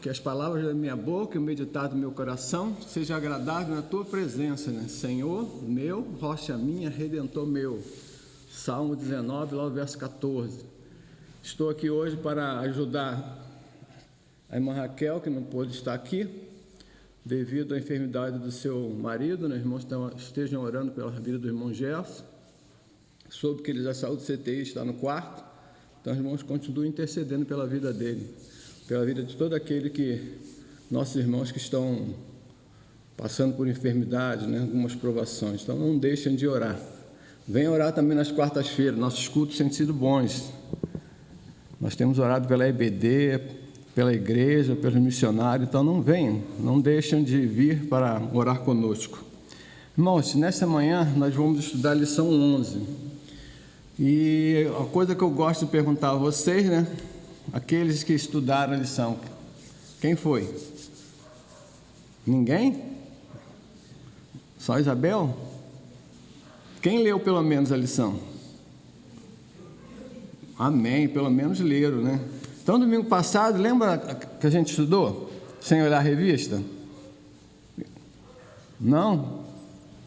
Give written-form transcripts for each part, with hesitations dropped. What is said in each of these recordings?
que as palavras da minha boca e o meditado do meu coração seja agradável na tua presença, né? Senhor meu, rocha minha, redentor meu. Salmo 19, lá no verso 14. Estou aqui hoje para ajudar a irmã Raquel, que não pôde estar aqui, devido à enfermidade do seu marido, né? Os irmãos estejam orando pela vida do irmão Gerson. Soube que ele já saiu do CTI, está no quarto. Então, os irmãos continuem intercedendo pela vida dele, pela vida de todo aquele nossos irmãos que estão passando por enfermidade, né? Algumas provações. Então, não deixem de orar. Venham orar também nas quartas-feiras. Nossos cultos têm sido bons. Nós temos orado pela EBD, pela igreja, pelos missionários. Então, não deixem de vir para orar conosco. Irmãos, nessa manhã nós vamos estudar a lição 11. E a coisa que eu gosto de perguntar a vocês, né? Aqueles que estudaram a lição, quem foi? Ninguém? Só Isabel? Quem leu pelo menos a lição? Amém, pelo menos leram, né? Então, domingo passado, lembra que a gente estudou? Sem olhar a revista? Não?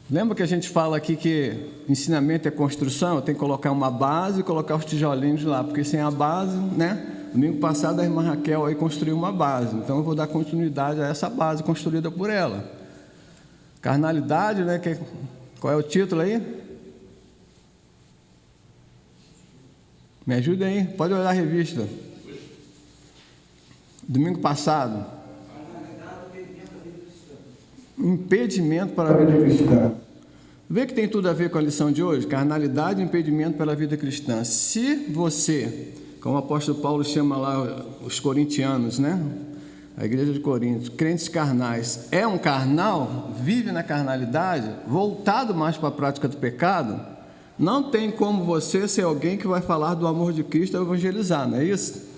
Lembra que a gente fala aqui que ensinamento é construção? Tem que colocar uma base e colocar os tijolinhos lá, porque sem a base, né? Domingo passado a irmã Raquel aí construiu uma base, então eu vou dar continuidade a essa base construída por ela. Carnalidade, né? Qual é o título aí? Me ajuda aí, pode olhar a revista. Domingo passado. Impedimento para a vida cristã. Vê que tem tudo a ver com a lição de hoje? Carnalidade e impedimento para a vida cristã. Se você, como o apóstolo Paulo chama lá os corintianos, né? A igreja de Corinto, crentes carnais, é um carnal, vive na carnalidade, voltado mais para a prática do pecado, não tem como você ser alguém que vai falar do amor de Cristo e evangelizar, não é isso?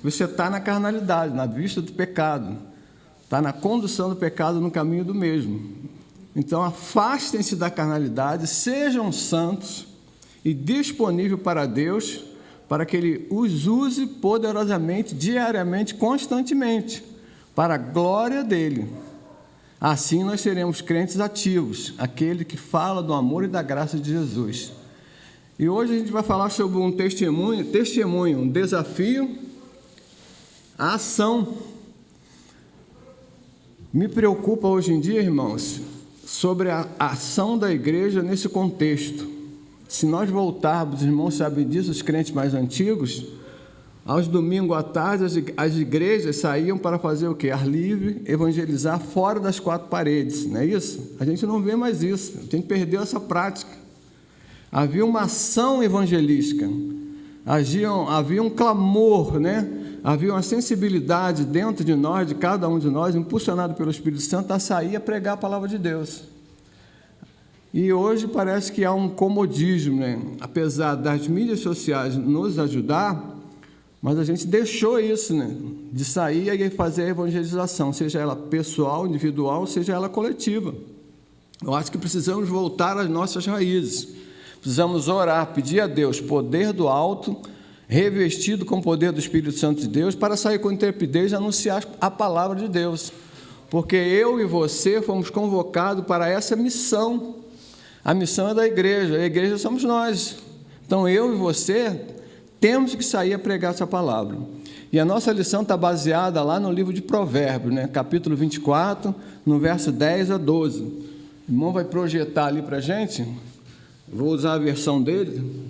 Você está na carnalidade, na vista do pecado, está na condução do pecado no caminho do mesmo. Então, afastem-se da carnalidade, sejam santos e disponíveis para Deus, para que Ele os use poderosamente, diariamente, constantemente, para a glória dEle. Assim nós seremos crentes ativos, aquele que fala do amor e da graça de Jesus. E hoje a gente vai falar sobre um testemunho, um desafio, a ação. Me preocupa hoje em dia, irmãos, sobre a ação da igreja nesse contexto. Se nós voltarmos, os irmãos sabem disso, os crentes mais antigos, aos domingos à tarde, as igrejas saíam para fazer o quê? Ar livre, evangelizar fora das quatro paredes, não é isso? A gente não vê mais isso, a gente perdeu essa prática. Havia uma ação evangelística, havia um clamor, né? Havia uma sensibilidade dentro de nós, de cada um de nós, impulsionado pelo Espírito Santo, a sair a pregar a palavra de Deus. E hoje parece que há um comodismo, né? Apesar das mídias sociais nos ajudar, mas a gente deixou isso, né? De sair e fazer a evangelização, seja ela pessoal, individual, seja ela coletiva. Eu acho que precisamos voltar às nossas raízes. Precisamos orar, pedir a Deus poder do alto, revestido com o poder do Espírito Santo de Deus, para sair com intrepidez e anunciar a palavra de Deus. Porque eu e você fomos convocados para essa missão. A missão é da igreja, a igreja somos nós. Então eu e você temos que sair a pregar essa palavra. E a nossa lição está baseada lá no livro de Provérbios, né? Capítulo 24, no verso 10 a 12. O irmão vai projetar ali para a gente. Vou usar a versão dele.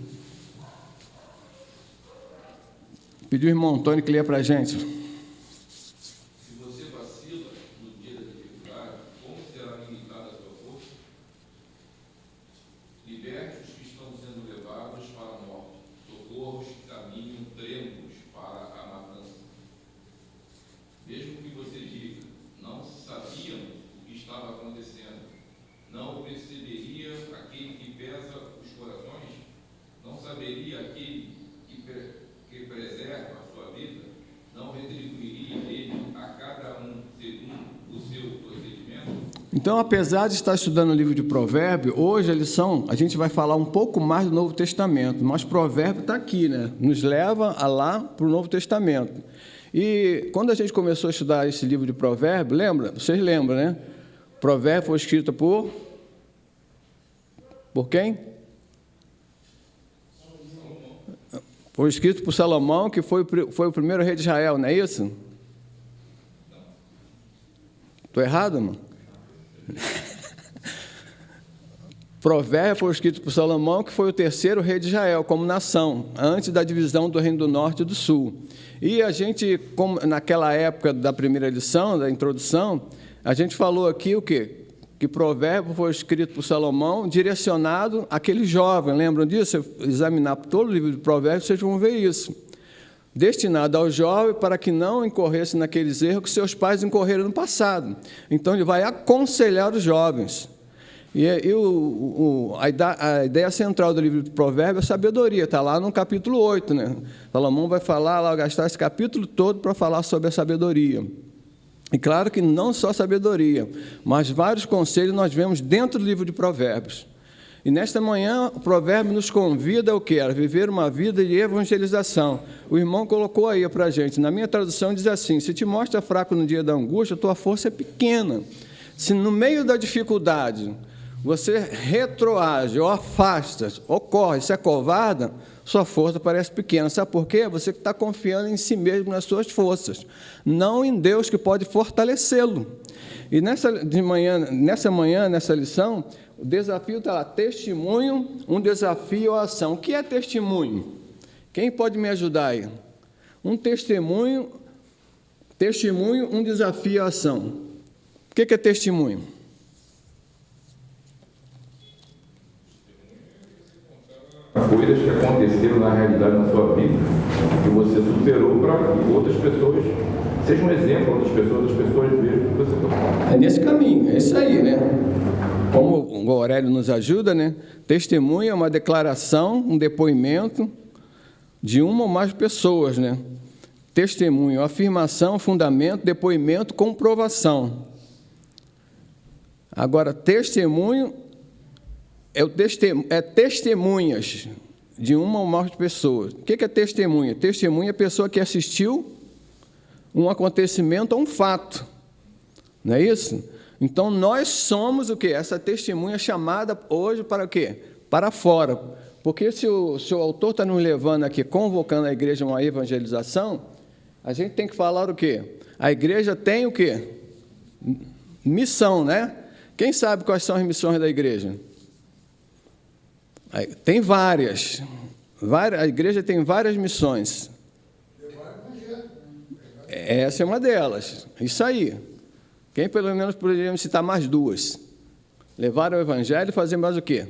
Pedi o irmão Antônio que lê para a gente. Se você vacila no dia da dificuldade, como será limitada a sua força? Liberte os que estão sendo levados para a morte. Socorra os que caminham trêmulos para a matança. Mesmo que você diga, não sabiam o que estava acontecendo, não perceberia aquele que pesa os corações? Não saberia aquele que preserva a sua vida? Não retribuiria ele a cada um segundo o seu procedimento? Então, apesar de estar estudando o livro de Provérbios, hoje a gente vai falar um pouco mais do Novo Testamento, mas Provérbio está aqui, né? Nos leva lá para o Novo Testamento. E quando a gente começou a estudar esse livro de Provérbios, lembra? Vocês lembram, né? Provérbio foi escrito por quem? Foi escrito por Salomão, que foi o primeiro rei de Israel, não é isso? Estou errado, irmão? Provérbio foi escrito por Salomão, que foi o terceiro rei de Israel, como nação, antes da divisão do Reino do Norte e do Sul. E a gente, como naquela época da primeira lição, da introdução, a gente falou aqui o quê? Que Provérbio foi escrito por Salomão, direcionado àquele jovem. Lembram disso? Se examinar todo o livro de Provérbios, vocês vão ver isso. Destinado ao jovem para que não incorresse naqueles erros que seus pais incorreram no passado. Então, ele vai aconselhar os jovens. E a ideia central do livro de Provérbios é a sabedoria, está lá no capítulo 8, né? Salomão vai falar, vai gastar esse capítulo todo para falar sobre a sabedoria. E claro que não só sabedoria, mas vários conselhos nós vemos dentro do livro de Provérbios. E nesta manhã, o provérbio nos convida ao quê? A viver uma vida de evangelização. O irmão colocou aí para a gente, na minha tradução diz assim: se te mostra fraco no dia da angústia, tua força é pequena. Se no meio da dificuldade você retroage, ou afasta, ou corre, se acovarda, sua força parece pequena. Sabe por quê? Você está confiando em si mesmo, nas suas forças, não em Deus que pode fortalecê-lo. E nessa lição, o desafio está lá: testemunho, um desafio à ação. O que é testemunho? Quem pode me ajudar aí? Um testemunho, um desafio à ação. O que é testemunho? Coisas que aconteceram na realidade na sua vida, que você superou para que outras pessoas sejam um exemplo, outras pessoas vejam o que você está falando. É nesse caminho, é isso aí, né? Como o Aurélio nos ajuda, né? Testemunho é uma declaração, um depoimento de uma ou mais pessoas, né? Testemunho, afirmação, fundamento, depoimento, comprovação. Agora, testemunho é testemunhas de uma ou mais pessoas. O que é testemunha? Testemunha é a pessoa que assistiu um acontecimento ou um fato. Não é isso? Então, nós somos o quê? Essa testemunha chamada hoje para o quê? Para fora. Porque se o autor está nos levando aqui, convocando a igreja a uma evangelização, a gente tem que falar o quê? A igreja tem o quê? Missão, né? Quem sabe quais são as missões da igreja? Tem várias. A igreja tem várias missões. Essa é uma delas. Isso aí. Quem pelo menos poderia me citar mais duas? Levar o evangelho e fazer mais o quê?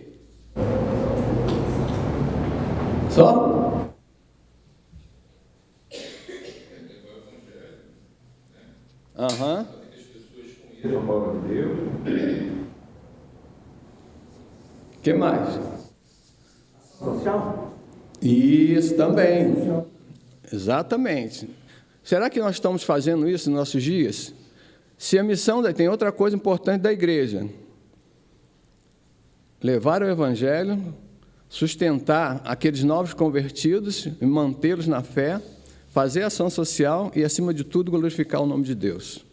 Só? Aham. A palavra de Deus. O que mais? Social? Isso também. Exatamente. Será que nós estamos fazendo isso nos nossos dias? Se a missão... Tem outra coisa importante da igreja. Levar o evangelho, sustentar aqueles novos convertidos e mantê-los na fé, fazer ação social e, acima de tudo, glorificar o nome de Deus.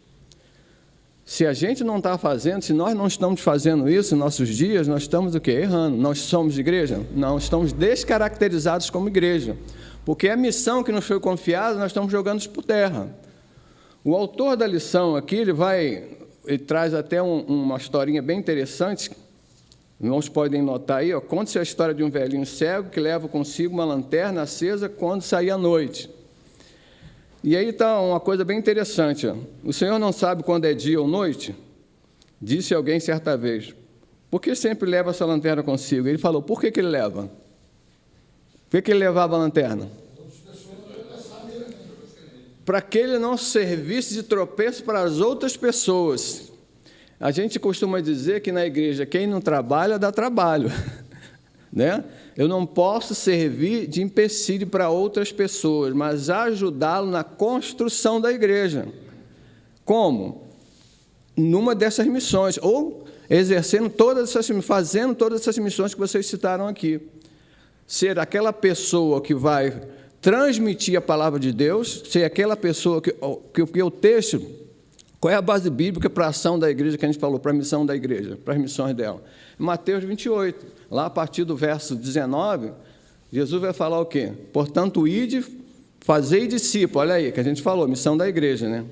Se a gente não está fazendo, se nós não estamos fazendo isso em nossos dias, nós estamos o quê? Errando. Nós somos igreja? Não, estamos descaracterizados como igreja. Porque a missão que nos foi confiada, nós estamos jogando isso por terra. O autor da lição aqui, ele traz até uma historinha bem interessante. Irmãos podem notar aí, conta-se a história de um velhinho cego que leva consigo uma lanterna acesa quando sair à noite. E aí está uma coisa bem interessante. O Senhor não sabe quando é dia ou noite? Disse alguém certa vez. Por que sempre leva essa lanterna consigo? Ele falou, por que ele leva? Por que ele levava a lanterna? Para que ele não servisse de tropeço para as outras pessoas. A gente costuma dizer que na igreja, quem não trabalha, dá trabalho. Né? Eu não posso servir de empecilho para outras pessoas, mas ajudá-lo na construção da igreja. Como? Numa dessas missões, ou fazendo todas essas missões que vocês citaram aqui. Ser aquela pessoa que vai transmitir a palavra de Deus, ser aquela pessoa que o texto, qual é a base bíblica para a ação da igreja que a gente falou, para a missão da igreja, para as missões dela? Mateus 28, lá a partir do verso 19, Jesus vai falar o quê? Portanto, ide, fazei discípulos, olha aí, que a gente falou, missão da igreja, né?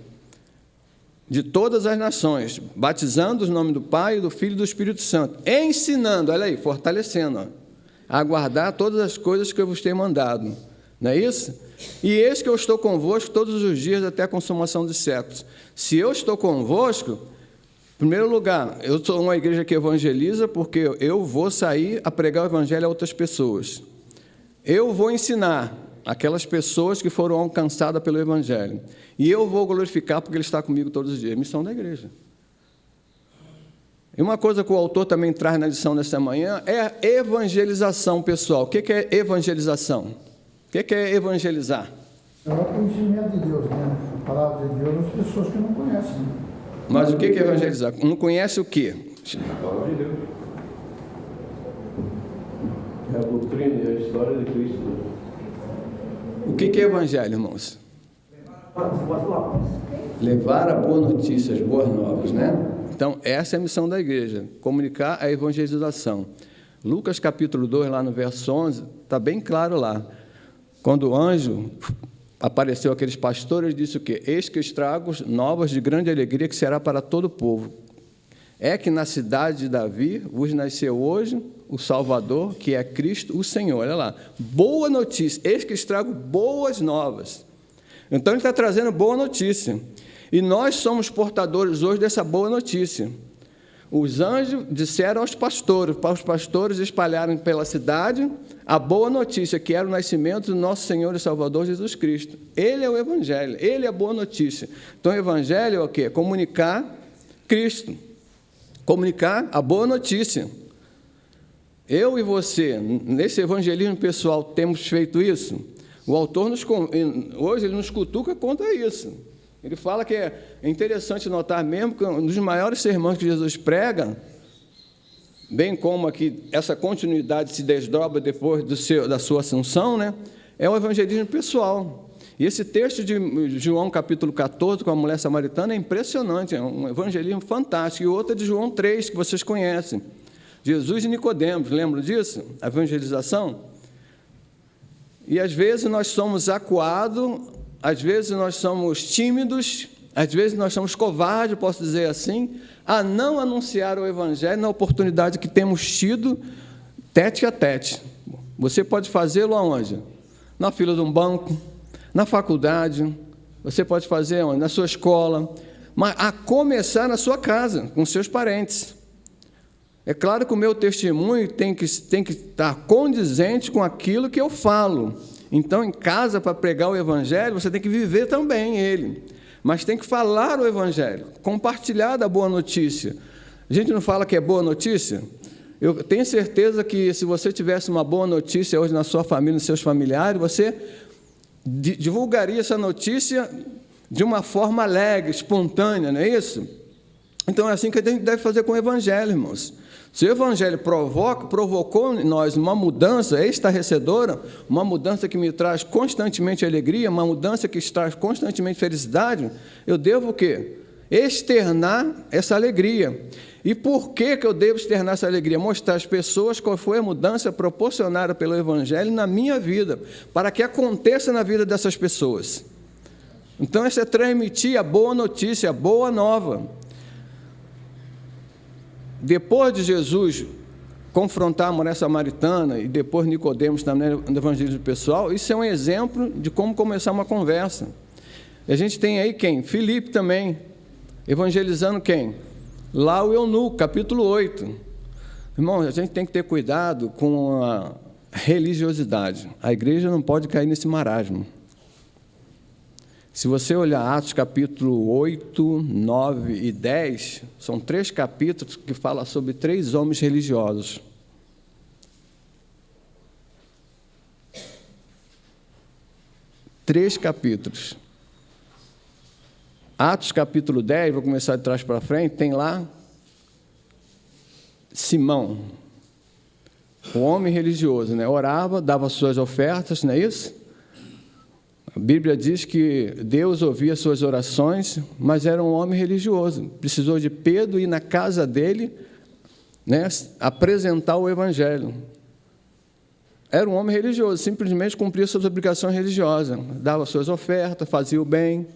De todas as nações, batizando os nomes do Pai, do Filho e do Espírito Santo, ensinando, olha aí, fortalecendo, ó, a guardar todas as coisas que eu vos tenho mandado, não é isso? E eis que eu estou convosco todos os dias até a consumação dos séculos. Se eu estou convosco, em primeiro lugar, eu sou uma igreja que evangeliza, porque eu vou sair a pregar o evangelho a outras pessoas. Eu vou ensinar aquelas pessoas que foram alcançadas pelo evangelho. E eu vou glorificar porque ele está comigo todos os dias. Missão da igreja. E uma coisa que o autor também traz na lição desta manhã é a evangelização, pessoal. O que é evangelização? O que é evangelizar? É o conhecimento de Deus, né? A palavra de Deus, as pessoas que não conhecem. Mas o que é evangelizar? Não conhece o quê? A palavra de Deus. É a doutrina e a história de Cristo. O que é evangelho, irmãos? Levar a boa notícia, as boas novas, né? Então, essa é a missão da igreja, comunicar a evangelização. Lucas capítulo 2, lá no verso 11, está bem claro lá. Quando o anjo apareceu àqueles pastores, disse o quê? Eis que estrago novas de grande alegria que será para todo o povo. É que na cidade de Davi vos nasceu hoje o Salvador, que é Cristo, o Senhor. Olha lá, boa notícia, eis que estrago boas novas. Então, ele está trazendo boa notícia. E nós somos portadores hoje dessa boa notícia. Os anjos disseram aos pastores, para os pastores espalharem pela cidade a boa notícia, que era o nascimento do nosso Senhor e Salvador Jesus Cristo. Ele é o Evangelho, ele é a boa notícia. Então, o Evangelho é o quê? Comunicar Cristo, comunicar a boa notícia. Eu e você, nesse evangelismo pessoal, temos feito isso? O autor, hoje, ele nos cutuca contra isso. Ele fala que é interessante notar mesmo que um dos maiores sermões que Jesus prega, bem como aqui essa continuidade se desdobra depois da sua ascensão, né, é o evangelismo pessoal. E esse texto de João capítulo 14, com a mulher samaritana, é impressionante, é um evangelismo fantástico. E outra de João 3, que vocês conhecem. Jesus e Nicodemos, lembram disso? A evangelização. E às vezes nós somos acuados, às vezes nós somos tímidos, às vezes nós somos covardes, posso dizer assim, a não anunciar o evangelho na oportunidade que temos tido tete a tete. Você pode fazê-lo aonde? Na fila de um banco, na faculdade, você pode fazer onde? Na sua escola, mas a começar na sua casa, com seus parentes. É claro que o meu testemunho tem que estar condizente com aquilo que eu falo. Então, em casa, para pregar o evangelho, você tem que viver também ele. Mas tem que falar o evangelho, compartilhar da boa notícia. A gente não fala que é boa notícia? Eu tenho certeza que se você tivesse uma boa notícia hoje na sua família, nos seus familiares, você divulgaria essa notícia de uma forma alegre, espontânea, não é isso? Então, é assim que a gente deve fazer com o evangelho, irmãos. Se o evangelho provocou em nós uma mudança estarrecedora, uma mudança que me traz constantemente alegria, uma mudança que traz constantemente felicidade, eu devo o quê? Externar essa alegria. E por que eu devo externar essa alegria? Mostrar às pessoas qual foi a mudança proporcionada pelo evangelho na minha vida, para que aconteça na vida dessas pessoas. Então, isso é transmitir a boa notícia, a boa nova. Depois de Jesus confrontar a mulher samaritana e depois Nicodemos também no evangelismo pessoal, isso é um exemplo de como começar uma conversa. E a gente tem aí quem? Filipe também, evangelizando quem? Lá o eunuco, capítulo 8. Irmão, a gente tem que ter cuidado com a religiosidade. A igreja não pode cair nesse marasmo. Se você olhar Atos capítulo 8, 9 e 10, são 3 capítulos que falam sobre 3 homens religiosos. Três capítulos. Atos capítulo 10, vou começar de trás para frente, tem lá Simão, o homem religioso, né? Orava, dava suas ofertas, não é isso? A Bíblia diz que Deus ouvia suas orações, mas era um homem religioso. Precisou de Pedro ir na casa dele, né, apresentar o Evangelho. Era um homem religioso, simplesmente cumpria suas obrigações religiosas, dava suas ofertas, fazia o bem,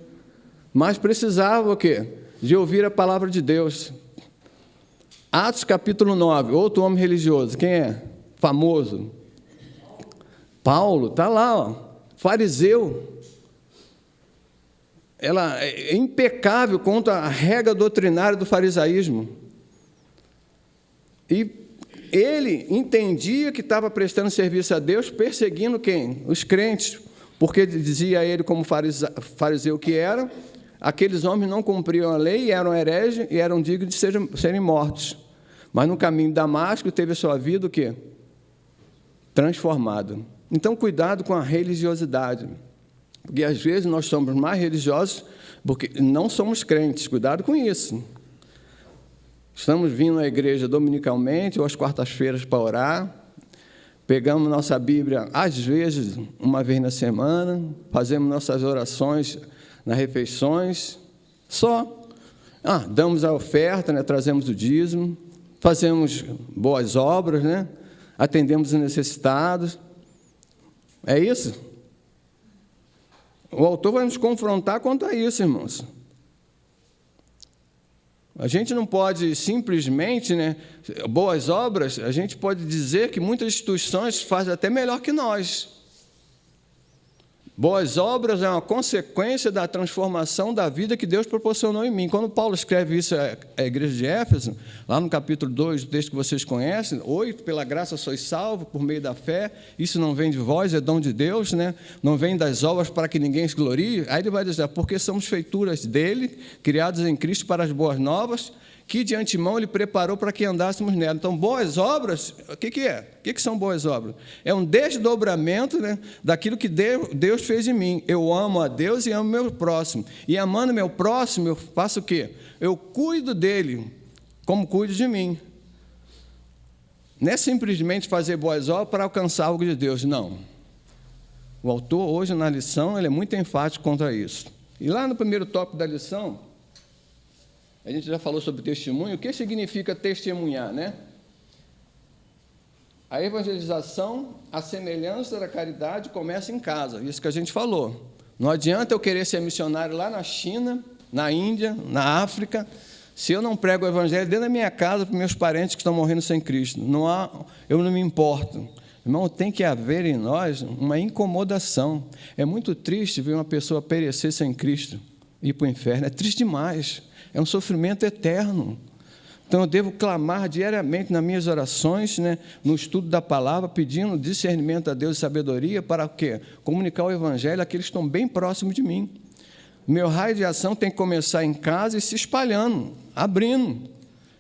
mas precisava o quê? De ouvir a palavra de Deus. Atos capítulo 9, outro homem religioso, quem é? Famoso. Paulo, está lá, ó, fariseu. Ela é impecável contra a regra doutrinária do farisaísmo. E ele entendia que estava prestando serviço a Deus, perseguindo quem? Os crentes, porque dizia a ele, como fariseu que era, aqueles homens não cumpriam a lei, eram hereges e eram dignos de serem mortos. Mas no caminho de Damasco teve a sua vida o quê? Transformada. Então, cuidado com a religiosidade, porque às vezes nós somos mais religiosos porque não somos crentes. Cuidado com isso. Estamos vindo à igreja dominicalmente ou às quartas-feiras para orar, pegamos nossa Bíblia, às vezes, uma vez na semana, fazemos nossas orações nas refeições, só. Damos a oferta, né, trazemos o dízimo, fazemos boas obras, né, atendemos os necessitados. É isso? O autor vai nos confrontar quanto a isso, irmãos. A gente não pode simplesmente, né, boas obras, a gente pode dizer que muitas instituições fazem até melhor que nós. Boas obras é uma consequência da transformação da vida que Deus proporcionou em mim. Quando Paulo escreve isso à igreja de Éfeso, lá no capítulo 2, o texto que vocês conhecem, 8, pela graça sois salvos por meio da fé, isso não vem de vós, é dom de Deus, né? Não vem das obras para que ninguém se glorie. Aí ele vai dizer, porque somos feituras dele, criados em Cristo para as boas novas, que de antemão ele preparou para que andássemos nela. Então, boas obras, o que é? O que são boas obras? É um desdobramento, né, daquilo que Deus fez em mim. Eu amo a Deus e amo meu próximo. E amando meu próximo, eu faço o quê? Eu cuido dele, como cuido de mim. Não é simplesmente fazer boas obras para alcançar algo de Deus, não. O autor, hoje, na lição, ele é muito enfático contra isso. E lá no primeiro tópico da lição, a gente já falou sobre testemunho. O que significa testemunhar, né? A evangelização, a semelhança da caridade, começa em casa. Isso que a gente falou. Não adianta eu querer ser missionário lá na China, na Índia, na África, se eu não prego o evangelho dentro da minha casa para meus parentes que estão morrendo sem Cristo. Eu não me importo. Irmão, tem que haver em nós uma incomodação. É muito triste ver uma pessoa perecer sem Cristo e ir para o inferno. É triste demais. É um sofrimento eterno. Então, eu devo clamar diariamente nas minhas orações, né, no estudo da palavra, pedindo discernimento a Deus e sabedoria para o quê? Comunicar o evangelho àqueles que estão bem próximos de mim. Meu raio de ação tem que começar em casa e se espalhando, abrindo.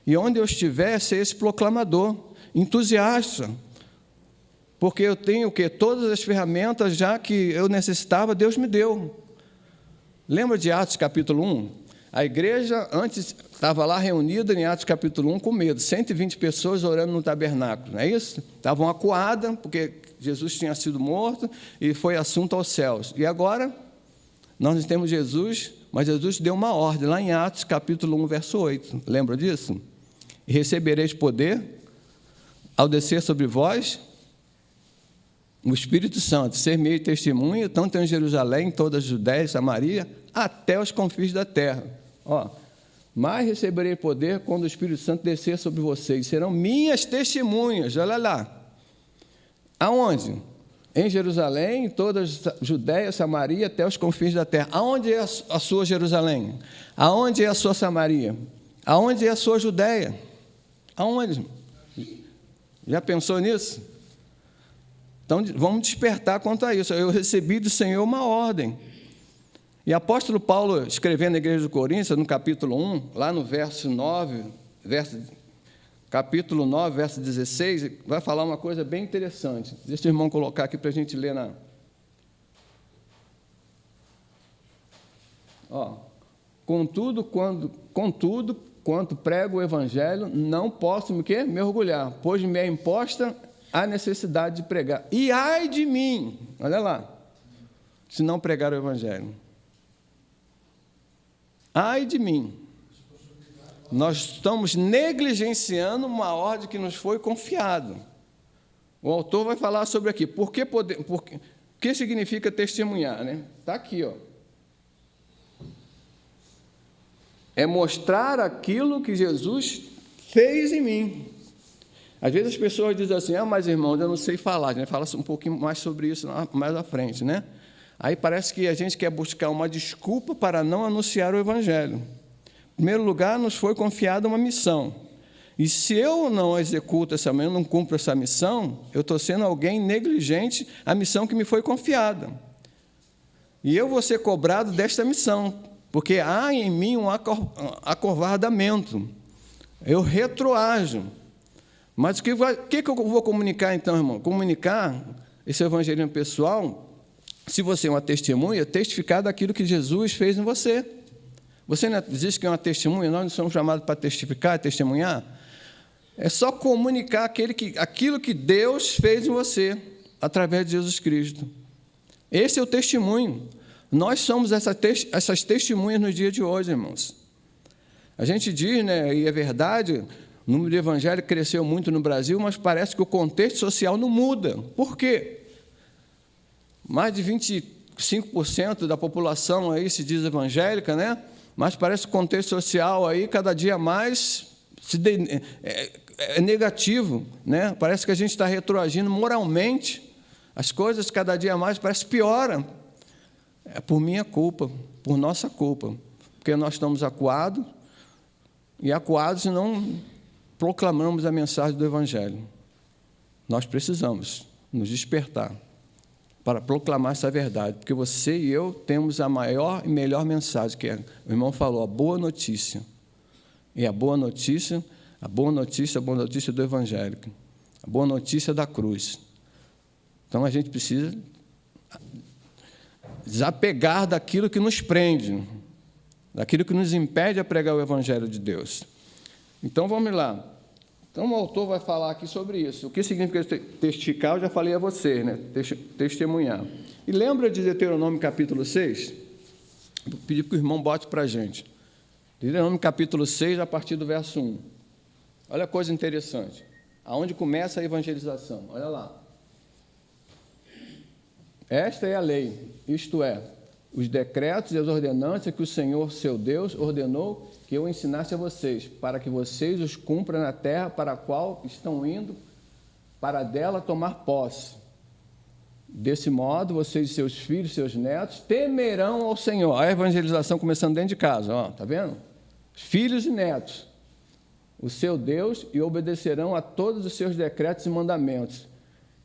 E onde eu estiver, ser esse proclamador, entusiasta. Porque eu tenho o quê? Todas as ferramentas já que eu necessitava, Deus me deu. Lembra de Atos capítulo 1? A igreja antes estava lá reunida em Atos capítulo 1 com medo, 120 pessoas orando no tabernáculo, não é isso? Estavam acuadas, porque Jesus tinha sido morto e foi assunto aos céus. E agora, nós temos Jesus, mas Jesus deu uma ordem, lá em Atos capítulo 1, verso 8. Lembra disso? E recebereis poder ao descer sobre vós o Espírito Santo, ser meio testemunha, tanto em Jerusalém, em toda a Judéia e Samaria, até os confins da terra. Mas receberei poder quando o Espírito Santo descer sobre vocês. Serão minhas testemunhas. Olha lá. Aonde? Em Jerusalém, em toda a Judéia, Samaria, até os confins da terra. Aonde é a sua Jerusalém? Aonde é a sua Samaria? Aonde é a sua Judéia? Aonde? Já pensou nisso? Então, vamos despertar quanto a isso. Eu recebi do Senhor uma ordem. E apóstolo Paulo, escrevendo na igreja de Coríntios, no capítulo 1, lá no verso 9, capítulo 9, verso 16, vai falar uma coisa bem interessante. Deixa o irmão colocar aqui para a gente ler na... Contudo, quanto prego o evangelho, não posso me orgulhar, pois me é imposta a necessidade de pregar. E ai de mim, olha lá, se não pregar o Evangelho. Ai de mim! Nós estamos negligenciando uma ordem que nos foi confiada. O autor vai falar sobre aqui. O que significa testemunhar, né? Está aqui, ó. É mostrar aquilo que Jesus fez em mim. Às vezes as pessoas dizem assim, mas irmãos, eu não sei falar. A gente fala um pouquinho mais sobre isso mais à frente, né? Aí parece que a gente quer buscar uma desculpa para não anunciar o Evangelho. Em primeiro lugar, nos foi confiada uma missão. E se eu não executo essa missão, não cumpro essa missão, eu estou sendo alguém negligente à missão que me foi confiada. E eu vou ser cobrado desta missão, porque há em mim um acovardamento. Eu retroajo. Mas o que eu vou comunicar, então, irmão? Comunicar esse evangelismo pessoal, se você é uma testemunha, testificar daquilo que Jesus fez em você. Você não diz que é uma testemunha, nós não somos chamados para testificar, testemunhar? É só comunicar aquilo que Deus fez em você, através de Jesus Cristo. Esse é o testemunho. Nós somos essas testemunhas no dia de hoje, irmãos. A gente diz, né, e é verdade, o número de evangélicos cresceu muito no Brasil, mas parece que o contexto social não muda. Por quê? Mais de 25% da população aí se diz evangélica, né? Mas parece que o contexto social aí cada dia mais é negativo, né? Parece que a gente está retroagindo moralmente. As coisas cada dia mais parece que pioram. É por minha culpa, por nossa culpa, porque nós estamos acuados e não proclamamos a mensagem do Evangelho. Nós precisamos nos despertar para proclamar essa verdade, porque você e eu temos a maior e melhor mensagem, que o irmão falou, a boa notícia. E a boa notícia do Evangelho, a boa notícia da cruz. Então, a gente precisa desapegar daquilo que nos prende, daquilo que nos impede a pregar o Evangelho de Deus. Então, vamos lá. Então, o autor vai falar aqui sobre isso. O que significa testificar, eu já falei a vocês, né? Testemunhar. E lembra de Deuteronômio capítulo 6? Vou pedir que o irmão bote para a gente. Deuteronômio capítulo 6, a partir do verso 1. Olha a coisa interessante. Aonde começa a evangelização? Olha lá. Esta é a lei, isto é, os decretos e as ordenanças que o Senhor, seu Deus, ordenou que eu ensinasse a vocês, para que vocês os cumpram na terra para a qual estão indo, para dela tomar posse. Desse modo, vocês e seus filhos, seus netos, temerão ao Senhor. A evangelização começando dentro de casa, ó, tá vendo? Filhos e netos, o seu Deus, e obedecerão a todos os seus decretos e mandamentos,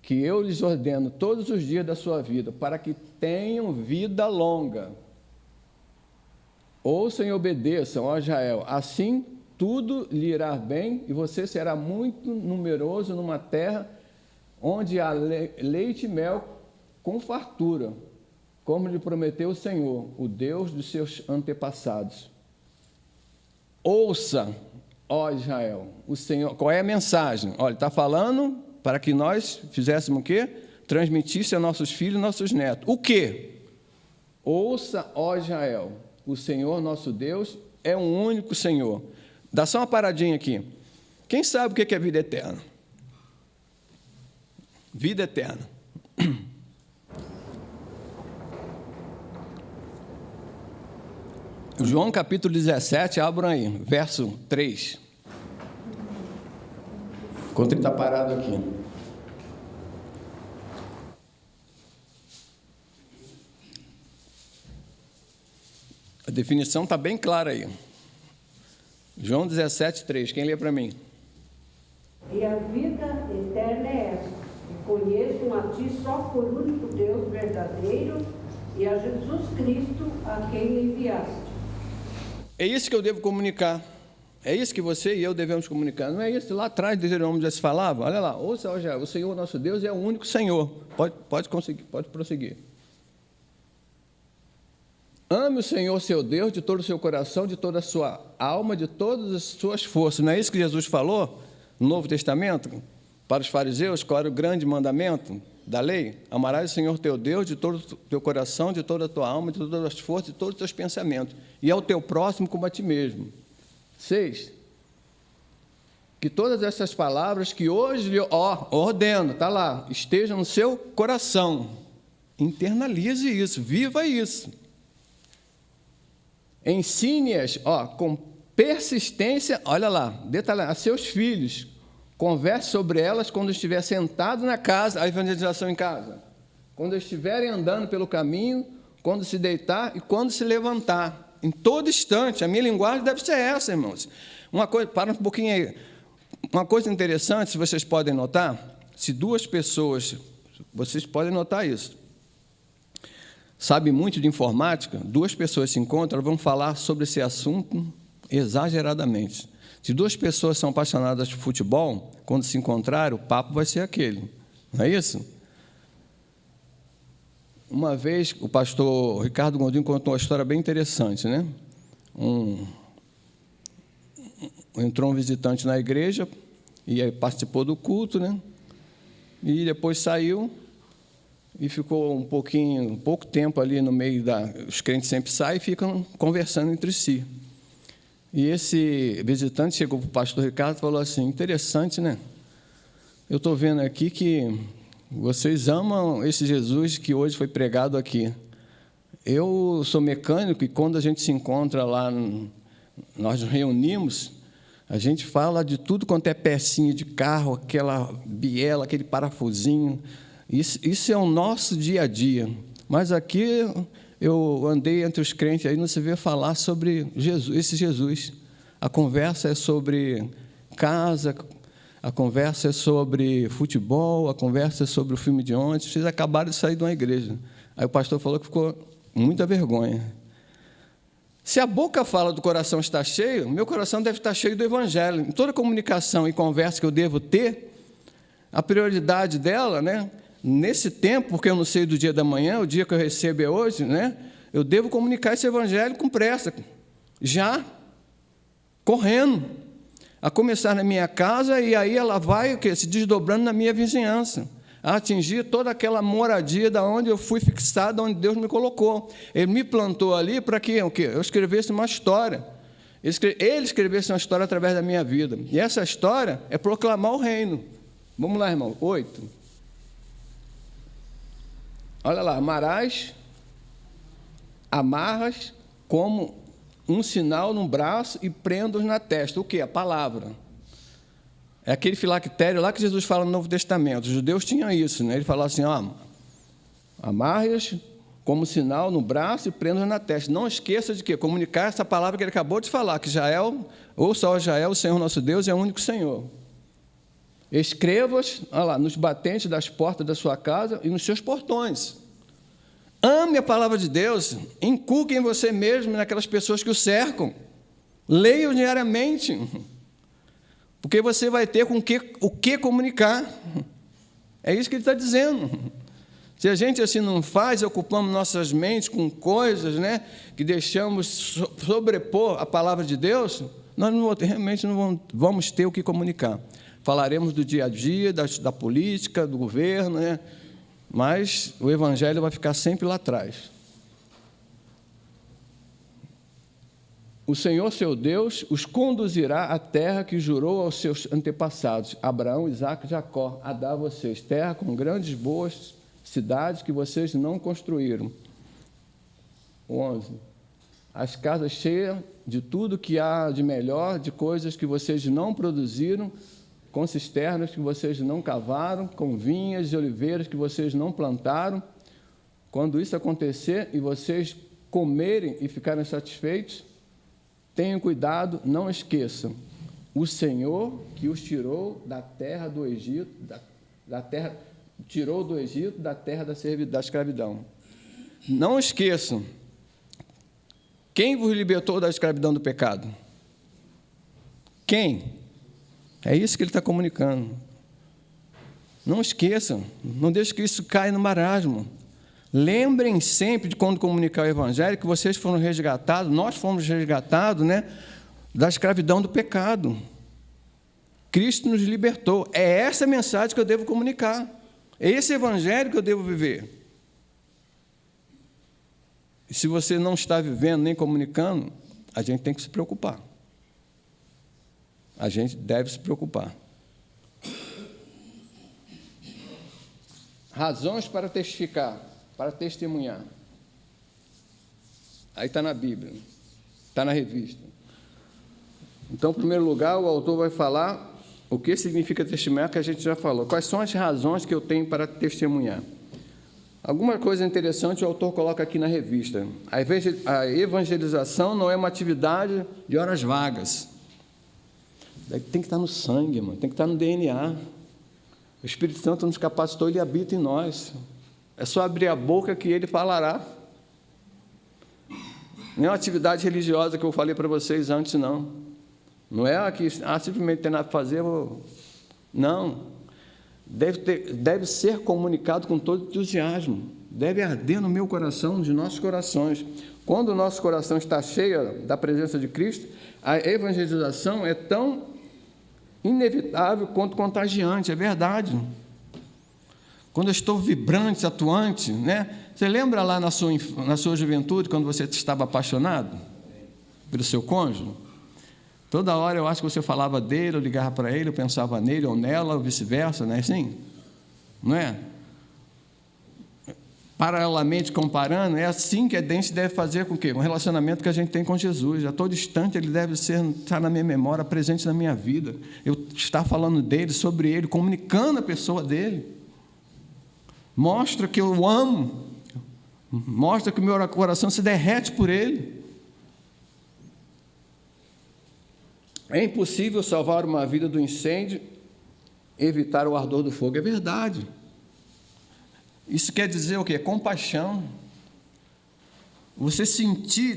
que eu lhes ordeno todos os dias da sua vida, para que tenham vida longa. Ouçam e obedeçam, ó Israel, assim tudo lhe irá bem, e você será muito numeroso numa terra onde há leite e mel com fartura, como lhe prometeu o Senhor, o Deus dos seus antepassados. Ouça, ó Israel, o Senhor. Qual é a mensagem? Olha, ele está falando para que nós fizéssemos o quê? Transmitisse a nossos filhos e nossos netos. O quê? Ouça, ó Israel, o Senhor nosso Deus é um único Senhor. Dá só uma paradinha aqui. Quem sabe o que é vida eterna? Vida eterna. João capítulo 17, abram aí, verso 3. Enquanto ele está parado aqui. A definição está bem clara aí. João 17, 3. Quem lê para mim? E a vida eterna é essa, que conheçam a ti só por único Deus verdadeiro e a Jesus Cristo a quem enviaste. É isso que eu devo comunicar. É isso que você e eu devemos comunicar. Não é isso? Lá atrás, Deuteronômio já se falava. Olha lá, ouça, o Senhor nosso Deus é o único Senhor. Pode prosseguir. Ame o Senhor, seu Deus, de todo o seu coração, de toda a sua alma, de todas as suas forças. Não é isso que Jesus falou no Novo Testamento? Para os fariseus, qual era o grande mandamento? da lei? Amarás o Senhor teu Deus de todo o teu coração, de toda a tua alma, de todas as forças, de todos os teus pensamentos. E ao teu próximo como a ti mesmo. 6. Que todas essas palavras que hoje lhe ordeno, está lá, estejam no seu coração. Internalize isso, viva isso. Ensine-as, com persistência, olha lá, detalhe, a seus filhos. Converse sobre elas quando estiver sentado na casa, a evangelização em casa. Quando estiverem andando pelo caminho, quando se deitar e quando se levantar. Em todo instante, a minha linguagem deve ser essa, irmãos. Uma coisa, para um pouquinho aí. Uma coisa interessante, se vocês podem notar, se duas pessoas, vocês podem notar isso, sabe muito de informática, duas pessoas se encontram, vão falar sobre esse assunto exageradamente. Se duas pessoas são apaixonadas por futebol, quando se encontrarem, o papo vai ser aquele. Não é isso? Uma vez, o pastor Ricardo Gondim contou uma história bem interessante, né? Entrou um visitante na igreja e aí participou do culto, né? E depois saiu e ficou pouco tempo ali no meio os crentes sempre saem e ficam conversando entre si. E esse visitante chegou para o pastor Ricardo e falou assim: interessante, né? Eu estou vendo aqui que vocês amam esse Jesus que hoje foi pregado aqui. Eu sou mecânico e quando a gente se encontra lá, nós nos reunimos, a gente fala de tudo quanto é pecinha de carro, aquela biela, aquele parafusinho. Isso é o nosso dia a dia. Mas aqui eu andei entre os crentes, aí não se vê falar sobre Jesus, esse Jesus. A conversa é sobre casa, a conversa é sobre futebol, a conversa é sobre o filme de ontem. Vocês acabaram de sair de uma igreja. Aí o pastor falou que ficou muita vergonha. Se a boca fala do coração está cheio, meu coração deve estar cheio do Evangelho. Em toda comunicação e conversa que eu devo ter, a prioridade dela, né? Nesse tempo, porque eu não sei do dia da manhã, o dia que eu recebo é hoje, né? Eu devo comunicar esse Evangelho com pressa, já, correndo, a começar na minha casa, e aí ela vai se desdobrando na minha vizinhança, a atingir toda aquela moradia da onde eu fui fixado, onde Deus me colocou. Ele me plantou ali para que eu escrevesse uma história. Ele escrevesse uma história através da minha vida. E essa história é proclamar o reino. Vamos lá, irmão. 8. Olha lá, amarras como um sinal no braço e prendas na testa. O quê? A palavra. É aquele filactério lá que Jesus fala no Novo Testamento. Os judeus tinham isso, né? Ele falava assim, amarras como sinal no braço e prendas na testa. Não esqueça de quê? Comunicar essa palavra que ele acabou de falar, que Jael, ou só Jael, o Senhor nosso Deus, é o único Senhor. Escreva-os, nos batentes das portas da sua casa e nos seus portões. Ame a palavra de Deus, inculque em você mesmo e naquelas pessoas que o cercam. Leia diariamente, porque você vai ter o que comunicar. É isso que ele está dizendo. Se a gente assim não faz, ocupamos nossas mentes com coisas, né, que deixamos sobrepor a palavra de Deus, nós realmente não vamos ter o que comunicar. Falaremos do dia a dia, da política, do governo, né? Mas o Evangelho vai ficar sempre lá atrás. O Senhor, seu Deus, os conduzirá à terra que jurou aos seus antepassados, Abraão, Isaque e Jacó, a dar a vocês, terra com grandes, boas cidades que vocês não construíram. 11. As casas cheias de tudo que há de melhor, de coisas que vocês não produziram, com cisternas que vocês não cavaram, com vinhas e oliveiras que vocês não plantaram. Quando isso acontecer e vocês comerem e ficarem satisfeitos, tenham cuidado, não esqueçam, o Senhor que os tirou da terra do Egito, tirou do Egito, da terra da escravidão. Não esqueçam, quem vos libertou da escravidão do pecado? Quem? É isso que ele está comunicando. Não esqueçam, não deixem que isso caia no marasmo. Lembrem sempre de quando comunicar o Evangelho, que vocês foram resgatados, nós fomos resgatados, né, da escravidão do pecado. Cristo nos libertou. É essa mensagem que eu devo comunicar. É esse evangelho que eu devo viver. E se você não está vivendo nem comunicando, a gente tem que se preocupar. A gente deve se preocupar. Razões para testificar, para testemunhar. Aí está na Bíblia, está na revista. Então, em primeiro lugar, o autor vai falar o que significa testemunhar, que a gente já falou. Quais são as razões que eu tenho para testemunhar? Alguma coisa interessante o autor coloca aqui na revista. A evangelização não é uma atividade de horas vagas. Tem que estar no sangue, mano. Tem que estar no DNA. O Espírito Santo nos capacitou, ele habita em nós. É só abrir a boca que ele falará. Não é uma atividade religiosa que eu falei para vocês antes, não. Não é que simplesmente tem nada para fazer. Não. Deve ser comunicado com todo entusiasmo. Deve arder no meu coração, nos nossos corações. Quando o nosso coração está cheio da presença de Cristo, a evangelização é tão inevitável quanto contagiante, é verdade. Quando eu estou vibrante, atuante, né? Você lembra lá na sua juventude, quando você estava apaixonado pelo seu cônjuge? Toda hora eu acho que você falava dele, eu ligava para ele, eu pensava nele ou nela, ou vice-versa, não é assim? Não é? Paralelamente comparando, é assim que a gente deve fazer com o quê? Um relacionamento que a gente tem com Jesus. A todo instante ele deve estar na minha memória, presente na minha vida. Eu estar falando dele, sobre ele, comunicando a pessoa dele. Mostra que eu o amo. Mostra que o meu coração se derrete por ele. É impossível salvar uma vida do incêndio, evitar o ardor do fogo. É verdade. Isso quer dizer o quê? Compaixão. Você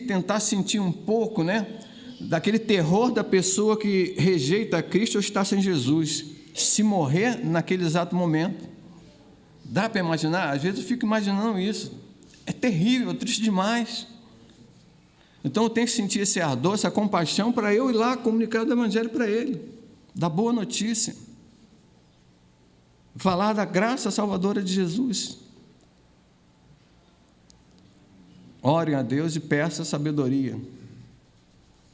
tentar sentir um pouco, né, daquele terror da pessoa que rejeita Cristo ou está sem Jesus. Se morrer naquele exato momento. Dá para imaginar? Às vezes eu fico imaginando isso. É terrível, triste demais. Então eu tenho que sentir esse ardor, essa compaixão para eu ir lá comunicar o evangelho para ele, da boa notícia, falar da graça salvadora de Jesus. Orem a Deus e peça sabedoria.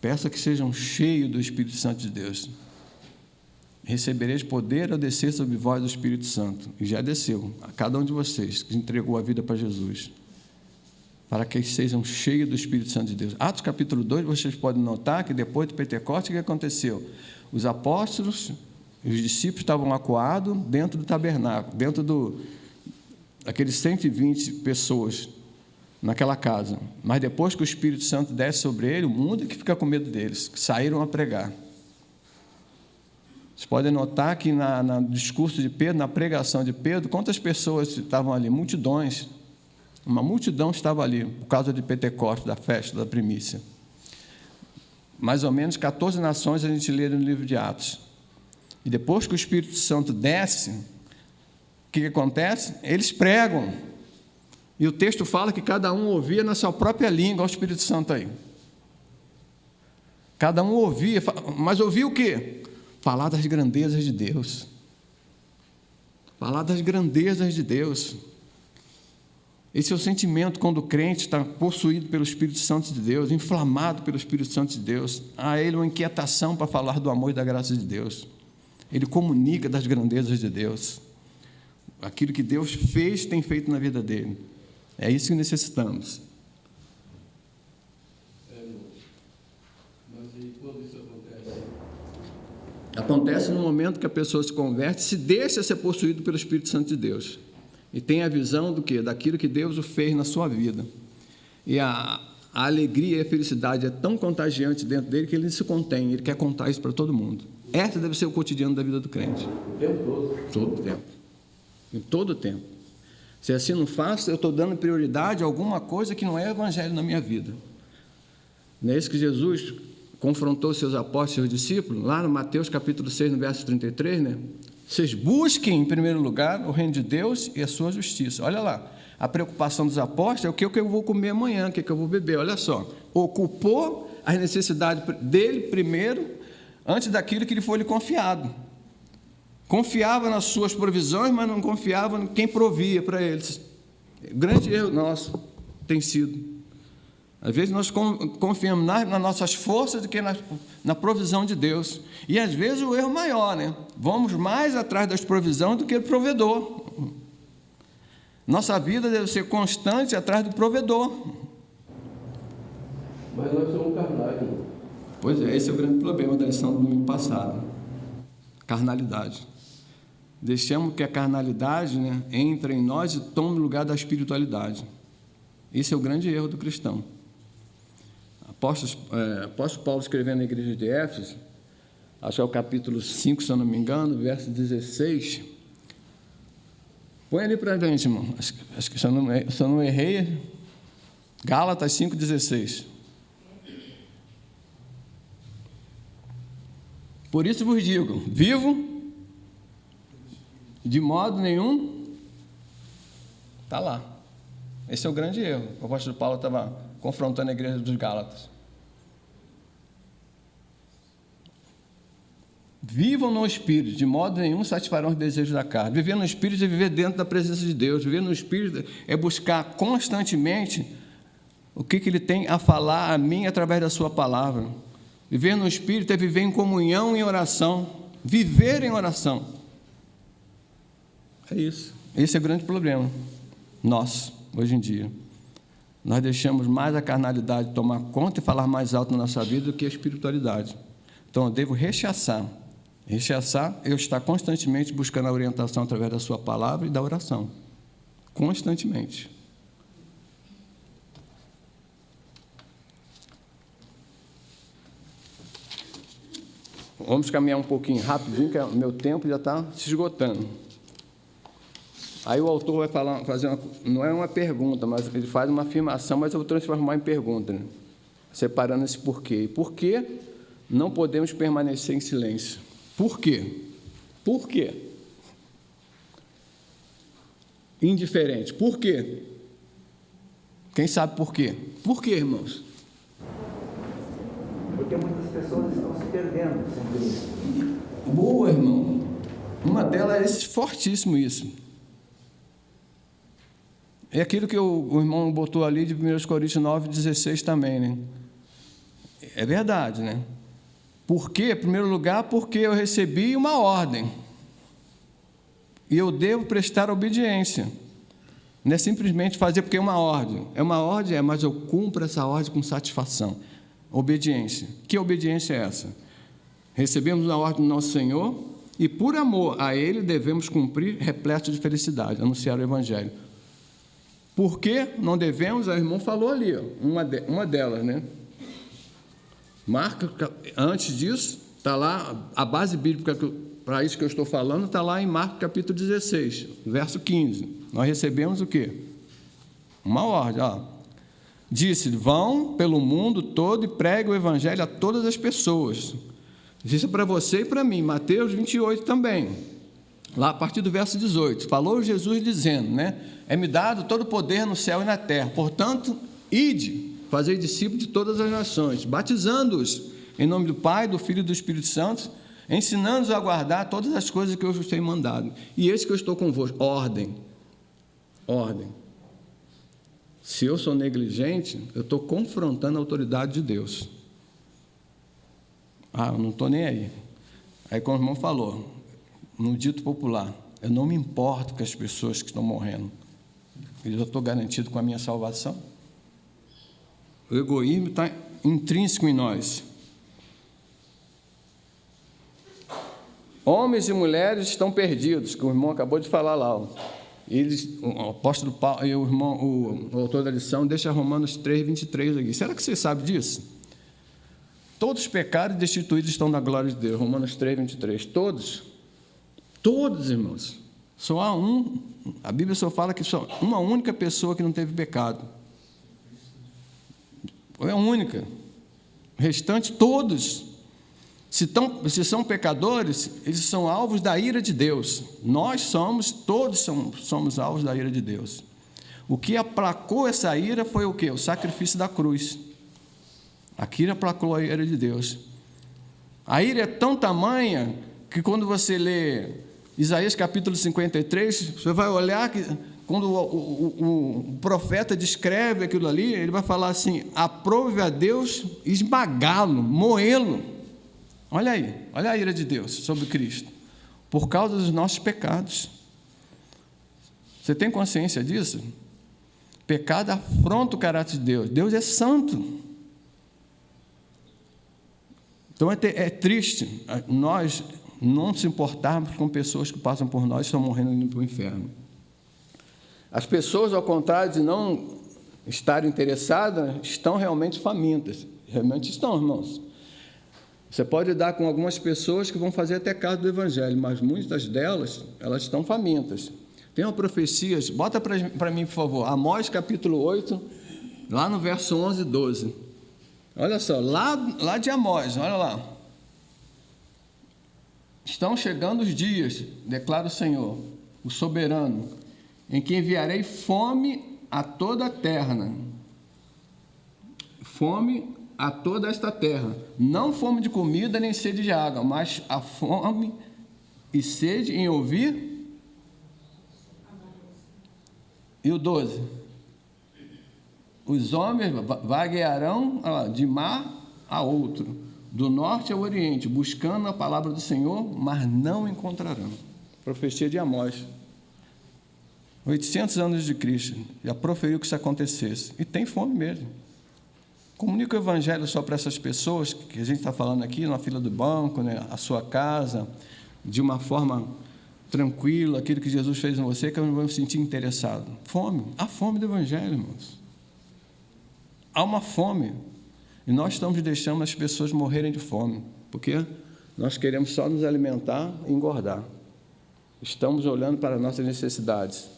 Peça que sejam cheios do Espírito Santo de Deus. Recebereis poder ao descer sobre vós do Espírito Santo. E já desceu a cada um de vocês que entregou a vida para Jesus. Para que sejam cheios do Espírito Santo de Deus. Atos capítulo 2, vocês podem notar que depois do Pentecostes, o que aconteceu? Os apóstolos e os discípulos estavam acuados dentro do tabernáculo, dentro daqueles 120 pessoas naquela casa. Mas depois que o Espírito Santo desce sobre ele, o mundo é que fica com medo deles, que saíram a pregar. Vocês podem notar que no discurso de Pedro, na pregação de Pedro, quantas pessoas estavam ali? Multidões. Uma multidão estava ali, por causa de Pentecostes, da festa, da primícia. Mais ou menos 14 nações a gente lê no livro de Atos. E depois que o Espírito Santo desce, o que acontece? Eles pregam. E o texto fala que cada um ouvia na sua própria língua, olha o Espírito Santo aí. Cada um ouvia, mas ouvia o quê? Falar das grandezas de Deus. Falar das grandezas de Deus. Esse é o sentimento quando o crente está possuído pelo Espírito Santo de Deus, inflamado pelo Espírito Santo de Deus. Há ele uma inquietação para falar do amor e da graça de Deus. Ele comunica das grandezas de Deus. Aquilo que Deus fez, tem feito na vida dele. É isso que necessitamos. Mas e quando isso acontece? Acontece no momento que a pessoa se converte, se deixa ser possuído pelo Espírito Santo de Deus. E tem a visão do quê? Daquilo que Deus o fez na sua vida. E a alegria e a felicidade é tão contagiante dentro dele que ele se contém, ele quer contar isso para todo mundo. Essa deve ser o cotidiano da vida do crente. O tempo todo. Todo o tempo. Em todo o tempo. Se assim não faço, eu estou dando prioridade a alguma coisa que não é evangelho na minha vida. Não é isso que Jesus confrontou seus apóstolos, seus discípulos, lá no Mateus capítulo 6, no verso 33, né? Vocês busquem, em primeiro lugar, o reino de Deus e a sua justiça. Olha lá, a preocupação dos apóstolos é o que eu vou comer amanhã, o que eu vou beber. Olha só, ocupou as necessidades dele primeiro, antes daquilo que lhe foi confiado. Confiava nas suas provisões, mas não confiava em quem provia para eles. Grande erro nosso tem sido. Às vezes nós confiamos nas nossas forças do que na provisão de Deus. E às vezes o erro maior, né? Vamos mais atrás das provisões do que do provedor. Nossa vida deve ser constante atrás do provedor. Mas nós somos carnais, irmão. Pois é, esse é o grande problema da lição do domingo passado. Carnalidade. Deixamos que a carnalidade, né, entre em nós e tome o lugar da espiritualidade. Esse é o grande erro do cristão. Apóstolo Paulo escrevendo na igreja de Éfeso, acho que é o capítulo 5, se eu não me engano, verso 16. Põe ali para a gente, irmão. Acho que se eu não errei, Gálatas 5,16. Por isso vos digo, vivo de modo nenhum, está lá. Esse é o grande erro. O apóstolo Paulo estava confrontando a igreja dos Gálatas. Vivam no Espírito, de modo nenhum satisfarão os desejos da carne. Viver no Espírito é viver dentro da presença de Deus. Viver no Espírito é buscar constantemente o que Ele tem a falar a mim através da sua palavra. Viver no Espírito é viver em comunhão, em oração. Viver em oração. É isso. Esse é o grande problema. Nós, hoje em dia. Nós deixamos mais a carnalidade tomar conta e falar mais alto na nossa vida do que a espiritualidade. Então, eu devo rechaçar. Rechaçar, eu estar constantemente buscando a orientação através da sua palavra e da oração. Constantemente. Vamos caminhar um pouquinho rapidinho, que o meu tempo já está se esgotando. Aí o autor vai fazer não é uma pergunta, mas ele faz uma afirmação, mas eu vou transformar em pergunta, né? Separando esse porquê. Por que não podemos permanecer em silêncio? Por quê? Por quê? Indiferente. Por quê? Quem sabe por quê? Por quê, irmãos? Porque muitas pessoas estão se perdendo sempre isso. Boa, irmão. Uma delas é fortíssimo isso. É aquilo que o irmão botou ali de 1 Coríntios 9,16 também, né? É verdade, né? Por quê? Em primeiro lugar, porque eu recebi uma ordem. E eu devo prestar obediência. Não é simplesmente fazer porque é uma ordem. É uma ordem, mas eu cumpro essa ordem com satisfação. Obediência. Que obediência é essa? Recebemos a ordem do nosso Senhor e, por amor a Ele, devemos cumprir repleto de felicidade, anunciar o Evangelho. Por que não devemos? O irmão falou ali, ó, uma delas, né? Marca, antes disso, está lá, a base bíblica para isso que eu estou falando, está lá em Marcos capítulo 16, verso 15. Nós recebemos o quê? Uma ordem, ó. Disse, vão pelo mundo todo e preguem o Evangelho a todas as pessoas. Isso é para você e para mim. Mateus 28 também. Lá a partir do verso 18. Falou Jesus dizendo, né? É-me dado todo o poder no céu e na terra. Portanto, ide, fazei discípulos de todas as nações, batizando-os em nome do Pai, do Filho e do Espírito Santo, ensinando-os a guardar todas as coisas que eu vos tenho mandado. E esse que eu estou convosco, ordem. Ordem. Se eu sou negligente, eu estou confrontando a autoridade de Deus. Eu não estou nem aí. Aí, como o irmão falou, no dito popular, eu não me importo com as pessoas que estão morrendo. Eu já estou garantido com a minha salvação. O egoísmo está intrínseco em nós. Homens e mulheres estão perdidos, que o irmão acabou de falar lá. O apóstolo Paulo e o autor da lição deixa Romanos 3,23 aqui. Será que você sabe disso? Todos pecados e destituídos estão na glória de Deus. Romanos 3,23. Todos, irmãos. Só há um. A Bíblia só fala que só uma única pessoa que não teve pecado. É a única. O restante, todos. Se são pecadores, eles são alvos da ira de Deus. Todos somos alvos da ira de Deus. O que aplacou essa ira foi o quê? O sacrifício da cruz. Aquilo aplacou a ira de Deus. A ira é tão tamanha que quando você lê Isaías capítulo 53, você vai olhar que quando o profeta descreve aquilo ali, ele vai falar assim: aprove a Deus esmagá-lo, moê-lo. Olha aí, olha a ira de Deus sobre Cristo, por causa dos nossos pecados. Você tem consciência disso? Pecado afronta o caráter de Deus. Deus é santo. Então é triste nós não se importarmos com pessoas que passam por nós e estão morrendo indo para o inferno. As pessoas, ao contrário de não estarem interessadas, estão realmente famintas. Realmente estão, irmãos. Você pode dar com algumas pessoas que vão fazer até caso do Evangelho, mas muitas delas, elas estão famintas. Tem uma profecia, bota para mim, por favor, Amós capítulo 8, lá no verso 11 e 12. Olha só, lá de Amós, olha lá. Estão chegando os dias, declara o Senhor, o soberano, em que enviarei fome a toda a terra. Fome a toda esta terra. Não fome de comida nem sede de água, mas a fome e sede em ouvir. E o 12. Os homens vaguearão de mar a outro, do norte ao oriente, buscando a palavra do Senhor, mas não encontrarão. Profecia de Amós. 800 anos de Cristo, já proferiu que isso acontecesse. E tem fome mesmo. Comunica o Evangelho só para essas pessoas que a gente está falando aqui, na fila do banco, né, a sua casa, de uma forma tranquila, aquilo que Jesus fez em você, que eu não vou me sentir interessado. Fome, a fome do Evangelho, irmãos. Há uma fome. E nós estamos deixando as pessoas morrerem de fome, porque nós queremos só nos alimentar e engordar. Estamos olhando para as nossas necessidades.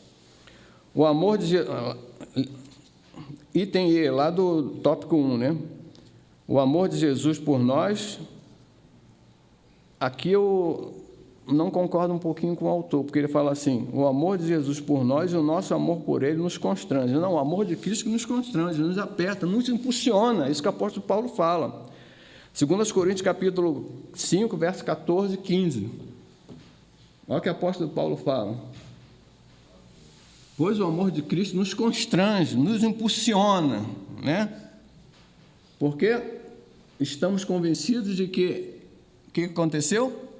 O amor de Jesus, item E, lá do tópico 1, né? O amor de Jesus por nós. Aqui eu não concordo um pouquinho com o autor, porque ele fala assim: o amor de Jesus por nós e o nosso amor por ele nos constrange. Não, o amor de Cristo que nos constrange, nos aperta, nos impulsiona. Isso que o apóstolo Paulo fala. 2 Coríntios capítulo 5, verso 14 e 15. Olha o que o apóstolo Paulo fala. Pois o amor de Cristo nos constrange, nos impulsiona, né? Porque estamos convencidos de que o que aconteceu?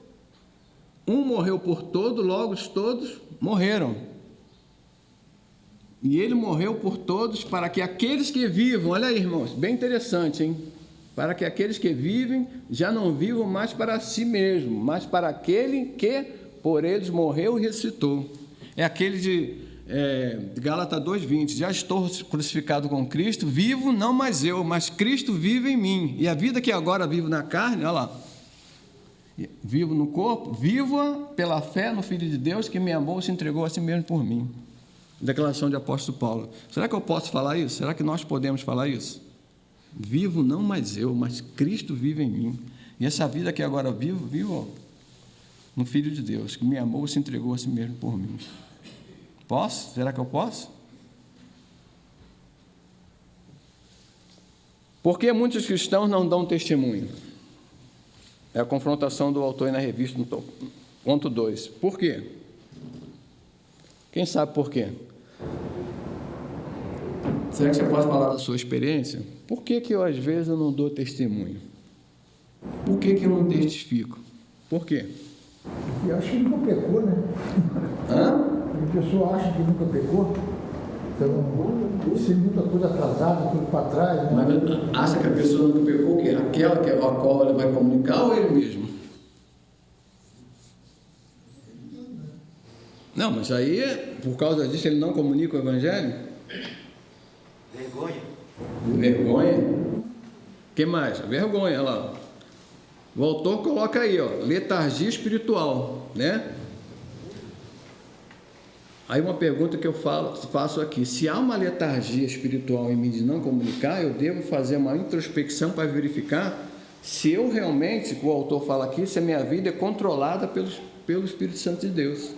Um morreu por todos, logo todos morreram. E ele morreu por todos para que aqueles que vivam, olha aí, irmãos, bem interessante, hein? Para que aqueles que vivem já não vivam mais para si mesmo, mas para aquele que por eles morreu e ressuscitou. É aquele de Gálatas 2:20, já estou crucificado com Cristo, vivo não mais eu, mas Cristo vive em mim. E a vida que agora vivo na carne, olha lá, vivo no corpo, vivo pela fé no Filho de Deus que me amou e se entregou a si mesmo por mim. Declaração de apóstolo Paulo. Será que eu posso falar isso? Será que nós podemos falar isso? Vivo não mais eu, mas Cristo vive em mim. E essa vida que agora vivo no Filho de Deus que me amou e se entregou a si mesmo por mim. Posso? Será que eu posso? Por que muitos cristãos não dão testemunho? É a confrontação do autor aí na revista, no ponto 2. Por quê? Quem sabe por quê? Será que você pode falar da sua experiência? Por que eu, às vezes, eu não dou testemunho? Por que eu não testifico? Por quê? Eu acho que nunca pecou, né? Hã? A pessoa acha que nunca pecou. Então, se muita coisa atrasada, tudo para trás. Né? Mas acha que a pessoa nunca pecou o quê? Aquela a qual ela vai comunicar ou ele mesmo? Não, mas aí, por causa disso, ele não comunica o Evangelho? Vergonha. Vergonha? O que mais? Vergonha, olha lá. O autor coloca aí, letargia espiritual, né? Aí uma pergunta que eu faço aqui: se há uma letargia espiritual em mim de não comunicar, eu devo fazer uma introspecção para verificar se eu realmente, o autor fala aqui, se a minha vida é controlada pelo Espírito Santo de Deus.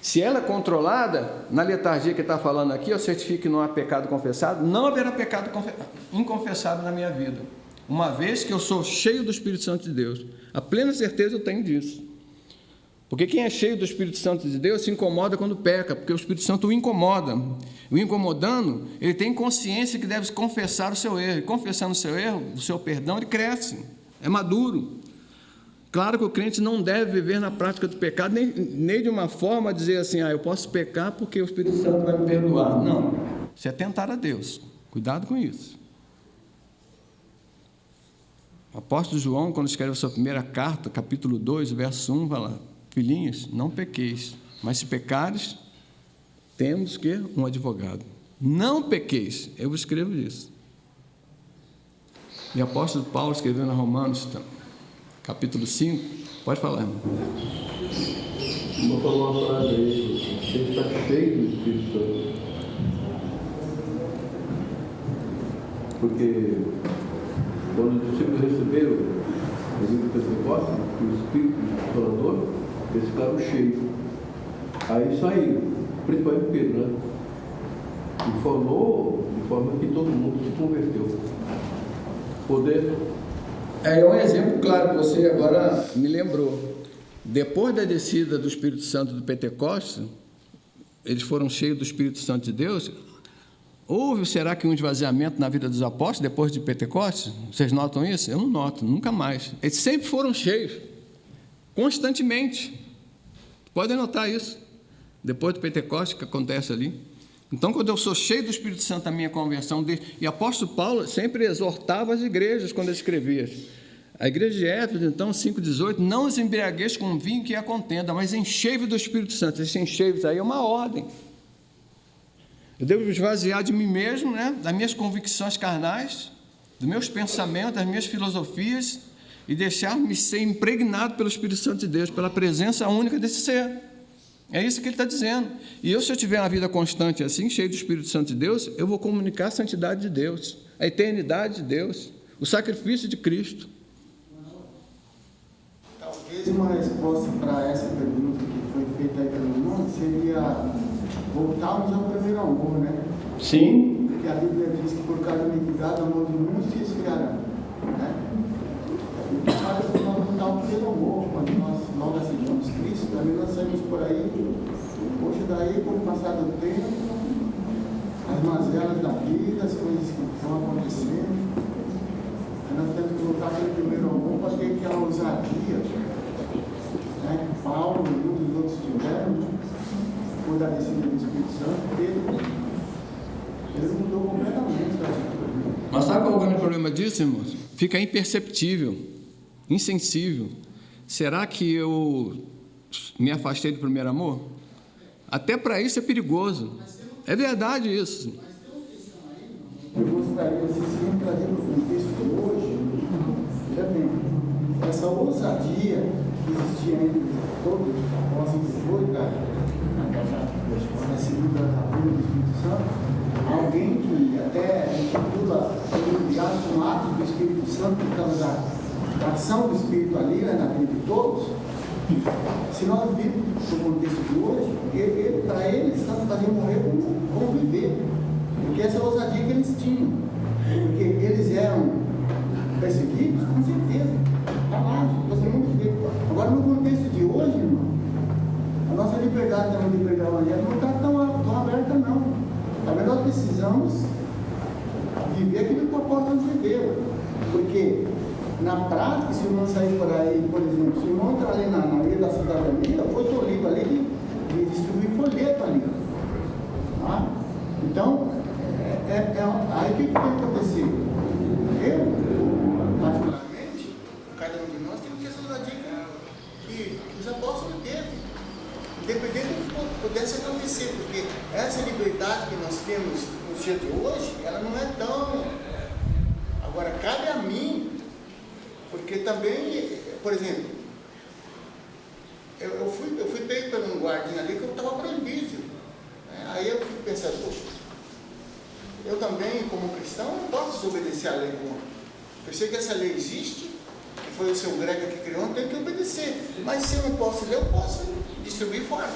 Se ela é controlada, na letargia que está falando aqui, eu certifico que não há pecado confessado, não haverá pecado inconfessado na minha vida, uma vez que eu sou cheio do Espírito Santo de Deus. A plena certeza eu tenho disso. Porque quem é cheio do Espírito Santo de Deus se incomoda quando peca, porque o Espírito Santo o incomoda. O incomodando, ele tem consciência que deve confessar o seu erro. E confessando o seu erro, o seu perdão, ele cresce, é maduro. Claro que o crente não deve viver na prática do pecado, nem de uma forma dizer assim, eu posso pecar porque o Espírito Santo vai me perdoar. Não, isso é tentar a Deus. Cuidado com isso. O apóstolo João, quando escreve a sua primeira carta, capítulo 2, verso 1, vai lá: filhinhos, não pequeis, mas se pecares, temos que um advogado. Não pequeis, eu escrevo isso. E o apóstolo Paulo escreveu na Romanos, capítulo 5, pode falar, irmão. Vou falar uma frase aí, a gente está cheio do Espírito Santo. Porque quando os discípulos receberam o livro do Pentecostes, o Espírito Consolador, eles ficaram cheios. Aí saíram, principalmente Pedro, né? E falou de forma que todo mundo se converteu. Poder. É um exemplo claro que você agora me lembrou. Depois da descida do Espírito Santo do Pentecostes, eles foram cheios do Espírito Santo de Deus. Houve, será que um esvaziamento na vida dos apóstolos depois de Pentecostes? Vocês notam isso? Eu não noto, nunca mais. Eles sempre foram cheios, constantemente. Podem notar isso. Depois do Pentecostes, que acontece ali. Então, quando eu sou cheio do Espírito Santo, a minha conversão... E o apóstolo Paulo sempre exortava as igrejas quando ele escrevia. A igreja de Éfeso, então, 5,18, não os embriagueis com vinho que é a contenda, mas enchei-vos do Espírito Santo. Esse enchei-vos aí é uma ordem. Eu devo esvaziar de mim mesmo, né, das minhas convicções carnais, dos meus pensamentos, das minhas filosofias, e deixar-me ser impregnado pelo Espírito Santo de Deus, pela presença única desse ser. É isso que ele está dizendo. E se eu tiver uma vida constante assim, cheio do Espírito Santo de Deus, eu vou comunicar a santidade de Deus, a eternidade de Deus, o sacrifício de Cristo. Talvez uma resposta para essa pergunta que foi feita aí pelo irmão seria voltarmos ao primeiro amor, né? Sim. Porque a Bíblia diz que por causa da iniquidade o amor de muitos se esfriará, né? E que faz nós voltar ao primeiro amor, quando nós aceitamos Cristo, também nós saímos por aí, hoje daí, com o passar do tempo, as mazelas da vida, as coisas que estão acontecendo, nós temos que voltar para o primeiro amor para ter aquela ousadia, né, que Paulo e muitos outros tiveram, por da descida do Espírito Santo, ele mudou completamente. Mas sabe qual é o grande problema disso, irmãos? Fica imperceptível, insensível. Será que eu me afastei do primeiro amor? Até para isso é perigoso. É verdade isso. Eu gostaria de se trazer no contexto de hoje, já bem, essa ousadia que existia entre todos os apóstolos depois da segunda vinda do Espírito Santo, alguém que até intitula um ato do Espírito Santo por causa da ação do Espírito ali, né, na vida de todos. Se nós virmos no contexto de hoje, para eles, tanto fazer morrer como viver. Porque essa ousadia que eles tinham. Porque eles eram perseguidos, com certeza. Está lá, você não vê. Agora, no contexto de hoje, irmão, a nossa liberdade também de pregar o evangelho não está tão aberta, não. Também nós precisamos viver aquilo que o apóstolo viveu. Porque, na prática, se o irmão sair por aí, por exemplo, se o irmão entrar ali na ilha da cidadania, foi tolhido ali de distribuir folheto ali. Tá? Então, aí o que tem acontecido? Eu, particularmente, cada um de nós tem que ter essa dica que os apóstolos teve, independente do que pudesse acontecer, porque essa liberdade que nós temos nos dias de hoje, ela não é tão. Agora, cabe a mim, porque também, por exemplo, eu fui pego por um guardinha ali que eu estava proibido. Aí eu fico pensando, poxa, eu também, como cristão, não posso desobedecer a lei comum. Eu sei que essa lei existe, que foi o seu grego que criou, eu tenho que obedecer. Mas se eu não posso ler, eu posso distribuir fora.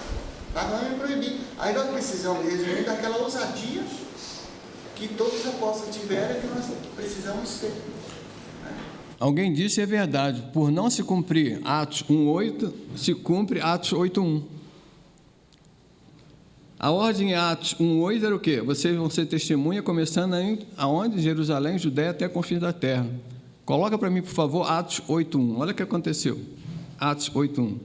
Nada vai me proibir. Aí nós precisamos, resumir, daquela ousadia que todos os apóstolos tiveram e que nós precisamos ter. Alguém disse, é verdade, por não se cumprir Atos 1:8, se cumpre Atos 8:1. A ordem em Atos 1:8 era o quê? Vocês vão ser testemunha, começando aonde? Jerusalém, Judéia, até a confins da terra. Coloca para mim, por favor, Atos 8:1. Olha o que aconteceu. Atos 8:1.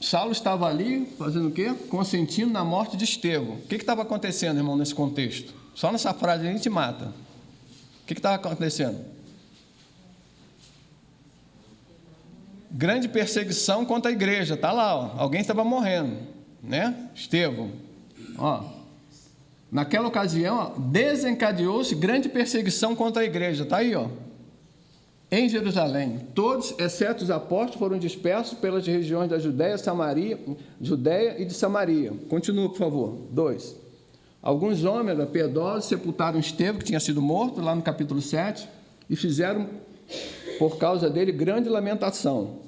Saulo estava ali, fazendo o quê? Consentindo na morte de Estevão. O que estava acontecendo, irmão, nesse contexto? Só nessa frase a gente mata. O que estava acontecendo? Grande perseguição contra a igreja. Está lá, ó. Alguém estava morrendo, né? Estevão. Ó. Naquela ocasião, desencadeou-se grande perseguição contra a igreja. Está aí, ó. Em Jerusalém, todos, exceto os apóstolos, foram dispersos pelas regiões da Judéia e de Samaria. Continua, por favor. 2. Alguns homens piedosos sepultaram Estevão, que tinha sido morto, lá no capítulo 7, e fizeram, por causa dele, grande lamentação.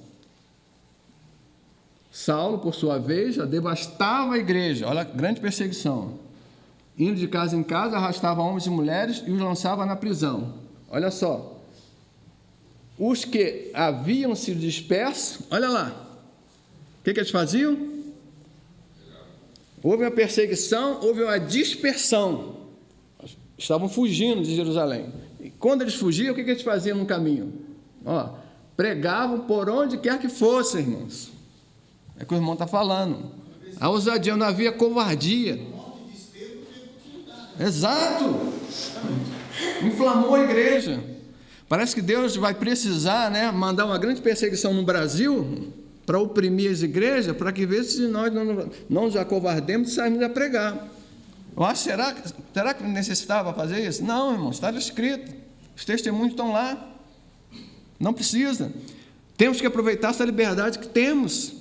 Saulo, por sua vez, já devastava a igreja. Olha, grande perseguição. Indo de casa em casa, arrastava homens e mulheres e os lançava na prisão. Olha só. Os que haviam sido dispersos, olha lá, o que eles faziam? Houve uma perseguição, houve uma dispersão. Estavam fugindo de Jerusalém. E quando eles fugiam, o que eles faziam no caminho? Ó, pregavam por onde quer que fossem, irmãos. É o que o irmão está falando. A ousadia, não havia covardia. Exato. Inflamou a igreja. Parece que Deus vai precisar, né, mandar uma grande perseguição no Brasil para oprimir as igrejas, para que veja se nós não nos acovardemos e saímos a pregar. Eu acho, será que necessitava fazer isso? Não, irmãos, está escrito. Os testemunhos estão lá. Não precisa. Temos que aproveitar essa liberdade que temos.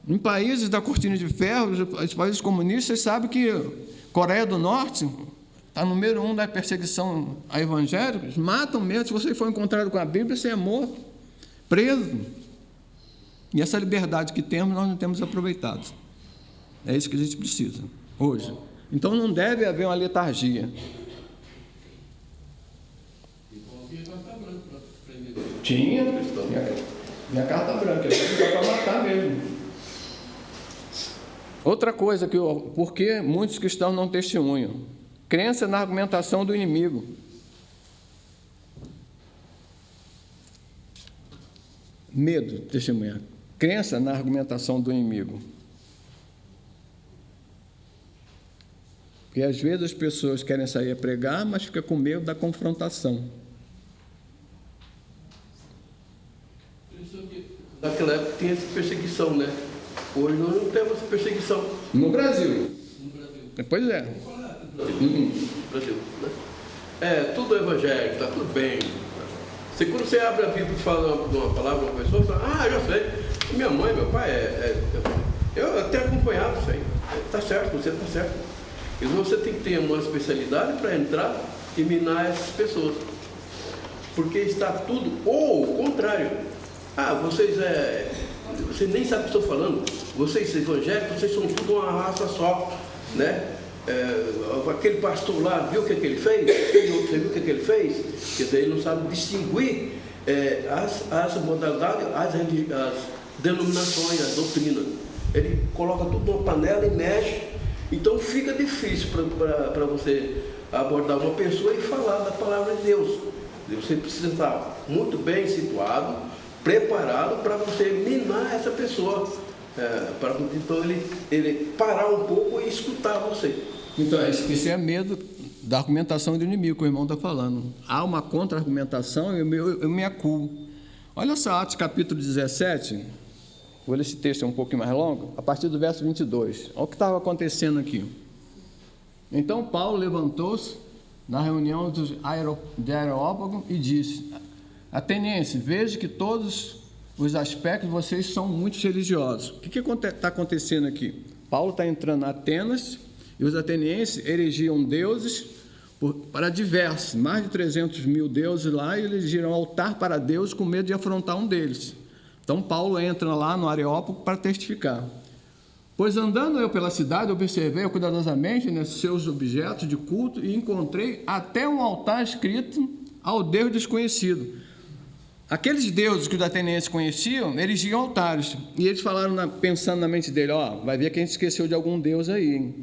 Em países da cortina de ferro, os países comunistas, vocês sabem que Coreia do Norte está número 1 da perseguição a evangélicos, matam mesmo. Se você for encontrado com a Bíblia, você é morto, preso. E essa liberdade que temos, nós não temos aproveitado. É isso que a gente precisa, hoje. Então, não deve haver uma letargia. Tinha minha carta branca, era para matar mesmo. Outra coisa, por que muitos cristãos não testemunham? Crença na argumentação do inimigo. Medo de testemunhar. Crença na argumentação do inimigo. Porque às vezes as pessoas querem sair a pregar, mas ficam com medo da confrontação. Naquela época tinha essa perseguição, né? Hoje nós não temos essa perseguição. No Brasil. Pois é. Brasil, né? Tudo evangélico, está tudo bem. Quando você abre a Bíblia e fala uma palavra, uma pessoa fala, já sei, minha mãe, meu pai, eu até acompanhado isso aí. Está certo, você está certo. E você tem que ter uma especialidade para entrar e minar essas pessoas. Porque está tudo, ou o contrário. Vocês nem sabem o que estou falando. Vocês evangélicos, vocês são tudo uma raça só, né? Aquele pastor lá, viu o que ele fez? Aquele outro, viu o que ele fez? Quer dizer, ele não sabe distinguir as modalidades, as denominações, as doutrinas. Ele coloca tudo numa panela e mexe. Então fica difícil para você abordar uma pessoa e falar da palavra de Deus. Você precisa estar muito bem situado, preparado para você minar essa pessoa. Então ele parar um pouco e escutar você. Então, isso é medo da argumentação do inimigo, que o irmão está falando. Há uma contra-argumentação e eu me acuo. Olha só, Atos capítulo 17, vou ler esse texto um pouquinho mais longo, a partir do verso 22. Olha o que estava acontecendo aqui. Então, Paulo levantou-se na reunião de Areópago e disse: Atenienses, vejo que todos os aspectos de vocês são muito religiosos. O que está acontecendo aqui? Paulo está entrando em Atenas e os atenienses erigiam deuses para diversos, mais de 300 mil deuses lá, e erigiram um altar para Deus com medo de afrontar um deles. Então Paulo entra lá no Areópago para testificar. Pois andando eu pela cidade, observei cuidadosamente, né, seus objetos de culto e encontrei até um altar escrito ao Deus desconhecido. Aqueles deuses que os atenienses conheciam, erigiam altares. E eles falaram, pensando na mente dele, vai ver que a gente esqueceu de algum deus aí, hein?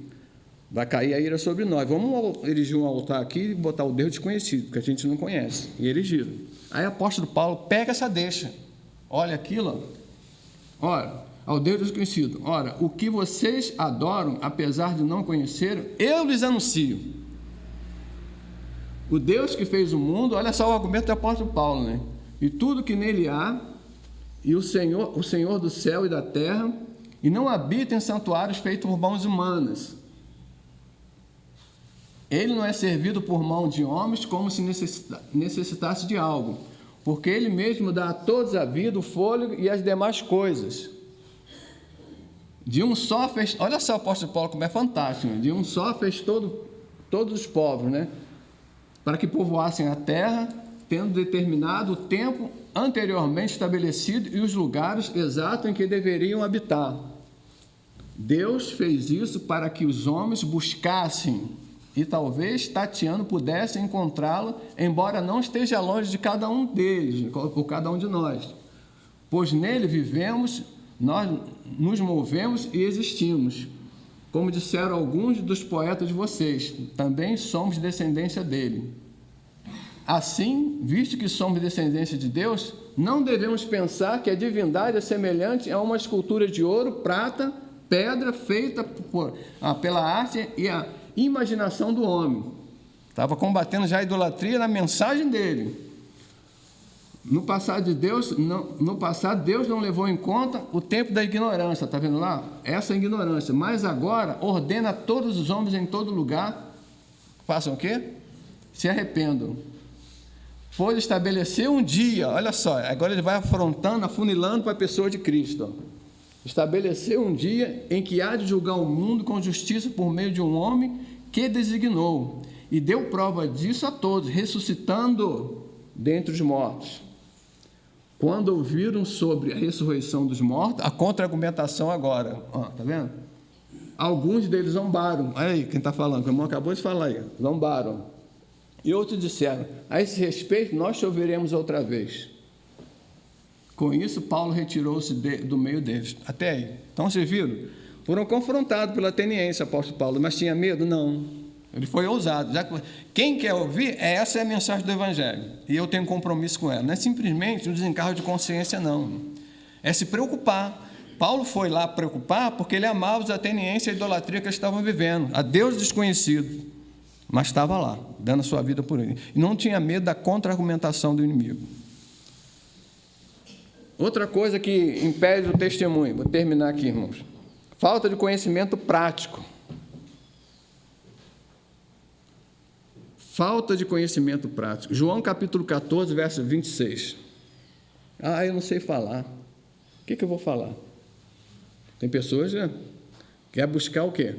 Vai cair a ira sobre nós. Vamos erigir um altar aqui e botar o Deus desconhecido, que a gente não conhece. E erigiram. Aí o apóstolo Paulo pega essa deixa. Olha aquilo, ora, ao Deus desconhecido. Ora, o que vocês adoram, apesar de não conhecerem, eu lhes anuncio. O Deus que fez o mundo, olha só o argumento do apóstolo Paulo, né? E tudo que nele há, e o Senhor do céu e da terra, e não habita em santuários feitos por mãos humanas. Ele não é servido por mão de homens como se necessitasse de algo, porque ele mesmo dá a todos a vida, o fôlego e as demais coisas. De um só fez, olha só o apóstolo Paulo como é fantástico, né? De um só fez todos os povos, né? Para que povoassem a terra, tendo determinado o tempo anteriormente estabelecido e os lugares exatos em que deveriam habitar. Deus fez isso para que os homens buscassem e talvez tateando pudessem encontrá-lo, embora não esteja longe de cada um deles, ou cada um de nós. Pois nele vivemos, nós nos movemos e existimos. Como disseram alguns dos poetas de vocês, também somos descendência dele. Assim, visto que somos descendência de Deus, não devemos pensar que a divindade é semelhante a uma escultura de ouro, prata, pedra feita pela arte e a imaginação do homem. Estava combatendo já a idolatria na mensagem dele. No passado, Deus não levou em conta o tempo da ignorância, está vendo lá? Essa ignorância. Mas agora ordena a todos os homens em todo lugar, façam o quê? Se arrependam. Pois estabeleceu um dia, olha só, agora ele vai afrontando, afunilando para a pessoa de Cristo. Estabeleceu um dia em que há de julgar o mundo com justiça por meio de um homem que designou, e deu prova disso a todos, ressuscitando dentre os mortos. Quando ouviram sobre a ressurreição dos mortos, a contra-argumentação agora, está vendo? Alguns deles zombaram, olha aí quem está falando, o irmão acabou de falar aí, zombaram. E outros disseram, a esse respeito nós te ouviremos outra vez. Com isso, Paulo retirou-se do meio deles. Até aí. Então, vocês viram? Foram confrontados pelo ateniense, apóstolo Paulo, mas tinha medo? Não. Ele foi ousado. Quem quer ouvir, essa é a mensagem do Evangelho. E eu tenho compromisso com ela. Não é simplesmente um desencargo de consciência, não. É se preocupar. Paulo foi lá preocupar porque ele amava os atenienses e a idolatria que eles estavam vivendo. A Deus desconhecido. Mas estava lá, dando a sua vida por ele. E não tinha medo da contra-argumentação do inimigo. Outra coisa que impede o testemunho, vou terminar aqui, irmãos. Falta de conhecimento prático. Falta de conhecimento prático. João capítulo 14, verso 26. Eu não sei falar. O que eu vou falar? Tem pessoas que querem buscar o quê?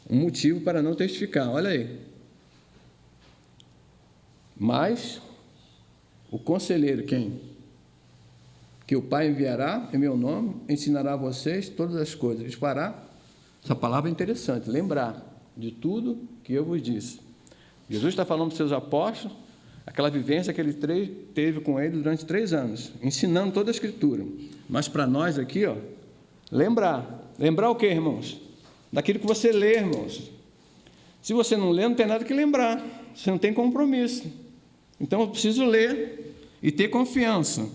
Um motivo para não testificar, olha aí. Mas, o conselheiro, quem? Que o Pai enviará em meu nome, ensinará a vocês todas as coisas. Ele fará, essa palavra é interessante, lembrar de tudo que eu vos disse. Jesus está falando para os seus apóstolos, aquela vivência que ele teve com ele durante 3 anos, ensinando toda a Escritura. Mas para nós aqui, lembrar. Lembrar o quê, irmãos? Daquilo que você lê, irmãos. Se você não lê, não tem nada que lembrar. Você não tem compromisso. Então, eu preciso ler e ter confiança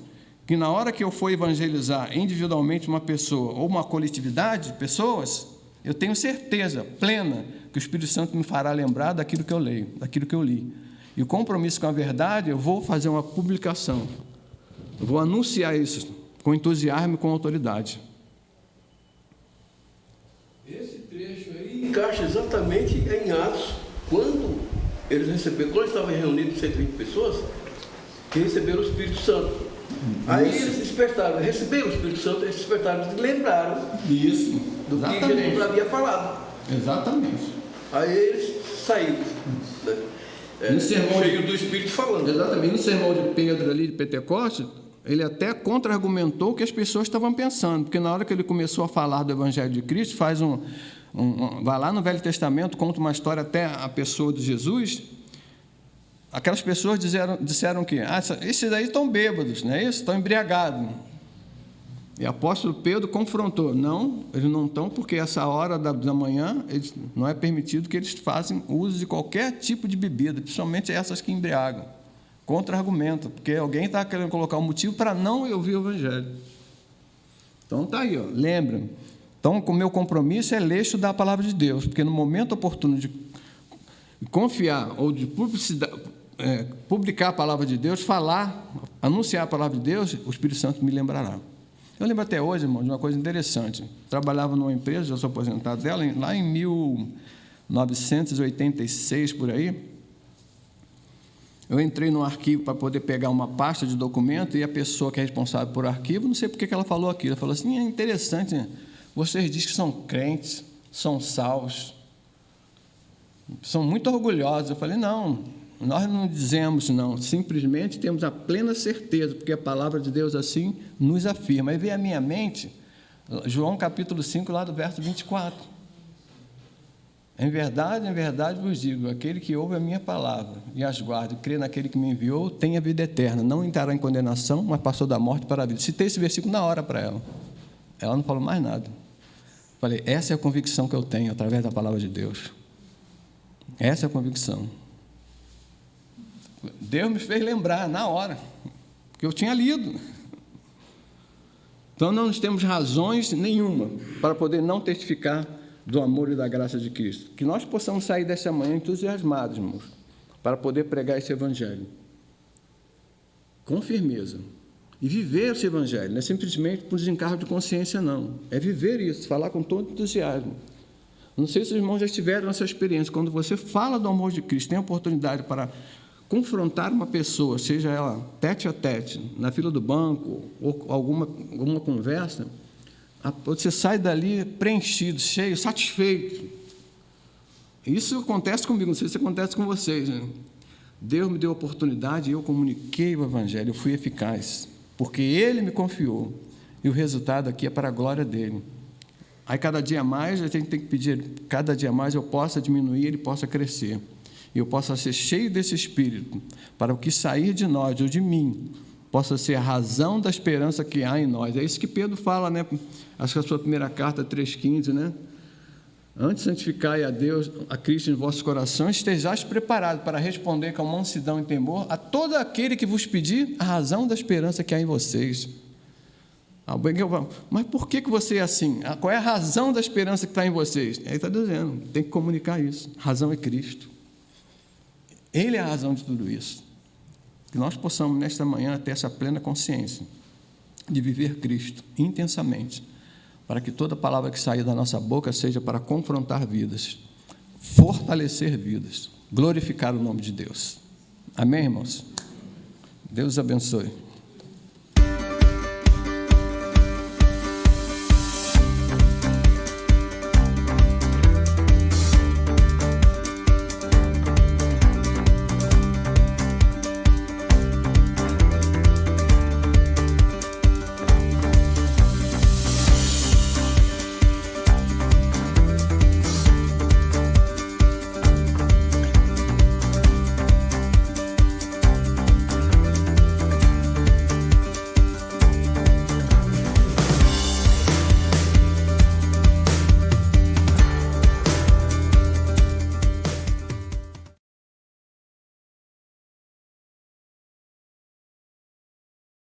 que na hora que eu for evangelizar individualmente uma pessoa ou uma coletividade de pessoas, eu tenho certeza plena que o Espírito Santo me fará lembrar daquilo que eu leio, daquilo que eu li. E o compromisso com a verdade, eu vou fazer uma publicação. Eu vou anunciar isso com entusiasmo e com autoridade. Esse trecho aí encaixa exatamente em Atos, quando eles estavam reunidos 120 pessoas, que receberam o Espírito Santo. Aí eles despertaram, receberam o Espírito Santo, eles despertaram e lembraram do que Jesus havia falado. Exatamente. Aí eles saíram, No sermão cheio do Espírito falando. Exatamente. No sermão de Pedro ali, de Pentecostes, ele até contra-argumentou o que as pessoas estavam pensando, porque na hora que ele começou a falar do Evangelho de Cristo, vai lá no Velho Testamento, conta uma história até a pessoa de Jesus, aquelas pessoas disseram que esses aí estão bêbados, não é isso? Estão embriagados. E o apóstolo Pedro confrontou, não, eles não estão, porque essa hora da manhã não é permitido que eles façam uso de qualquer tipo de bebida, principalmente essas que embriagam. Contra-argumento, porque alguém está querendo colocar um motivo para não ouvir o Evangelho. Então está aí, lembra. Então, o meu compromisso é ler e estudar a palavra de Deus, porque no momento oportuno de confiar ou de publicar a palavra de Deus, anunciar a palavra de Deus, o Espírito Santo me lembrará. Eu lembro até hoje, irmão, de uma coisa interessante. Trabalhava numa empresa, já sou aposentado dela, lá em 1986, por aí. Eu entrei no arquivo para poder pegar uma pasta de documento e a pessoa que é responsável por arquivo, não sei por que ela falou aquilo. Ela falou assim, é interessante, né? Vocês dizem que são crentes, são salvos, são muito orgulhosos. Eu falei, não, nós não dizemos não, simplesmente temos a plena certeza, porque a palavra de Deus assim nos afirma. Aí veio à minha mente, João capítulo 5, lá do verso 24. Em verdade vos digo, aquele que ouve a minha palavra e as guarda, e crê naquele que me enviou, tem a vida eterna, não entrará em condenação, mas passou da morte para a vida. Citei esse versículo na hora para ela. Ela não falou mais nada. Falei, essa é a convicção que eu tenho através da palavra de Deus. Essa é a convicção. Deus me fez lembrar na hora, porque eu tinha lido. Então não temos razões nenhuma para poder não testificar do amor e da graça de Cristo. Que nós possamos sair dessa manhã entusiasmados, irmãos, para poder pregar esse Evangelho com firmeza e viver esse Evangelho. Não é simplesmente por desencargo de consciência, não. É viver isso, falar com todo entusiasmo. Não sei se os irmãos já tiveram essa experiência. Quando você fala do amor de Cristo, tem a oportunidade para confrontar uma pessoa, seja ela tete a tete, na fila do banco, ou alguma conversa, você sai dali preenchido, cheio, satisfeito. Isso acontece comigo, não sei se acontece com vocês, né? Deus me deu a oportunidade e eu comuniquei o Evangelho, eu fui eficaz, porque Ele me confiou, e o resultado aqui é para a glória dEle. Aí, cada dia mais, a gente tem que pedir, cada dia mais eu possa diminuir, Ele possa crescer, e eu possa ser cheio desse Espírito, para o que sair de nós ou de mim, possa ser a razão da esperança que há em nós. É isso que Pedro fala, né? Acho que a sua primeira carta, 3,15, né? Antes santificai a Deus, a Cristo em vossos corações, estejais preparados para responder com mansidão e temor a todo aquele que vos pedir a razão da esperança que há em vocês. Mas por que você é assim? Qual é a razão da esperança que está em vocês? Ele está dizendo, tem que comunicar isso. A razão é Cristo. Ele é a razão de tudo isso. Que nós possamos, nesta manhã, ter essa plena consciência de viver Cristo intensamente, para que toda palavra que sair da nossa boca seja para confrontar vidas, fortalecer vidas, glorificar o nome de Deus. Amém, irmãos? Deus abençoe.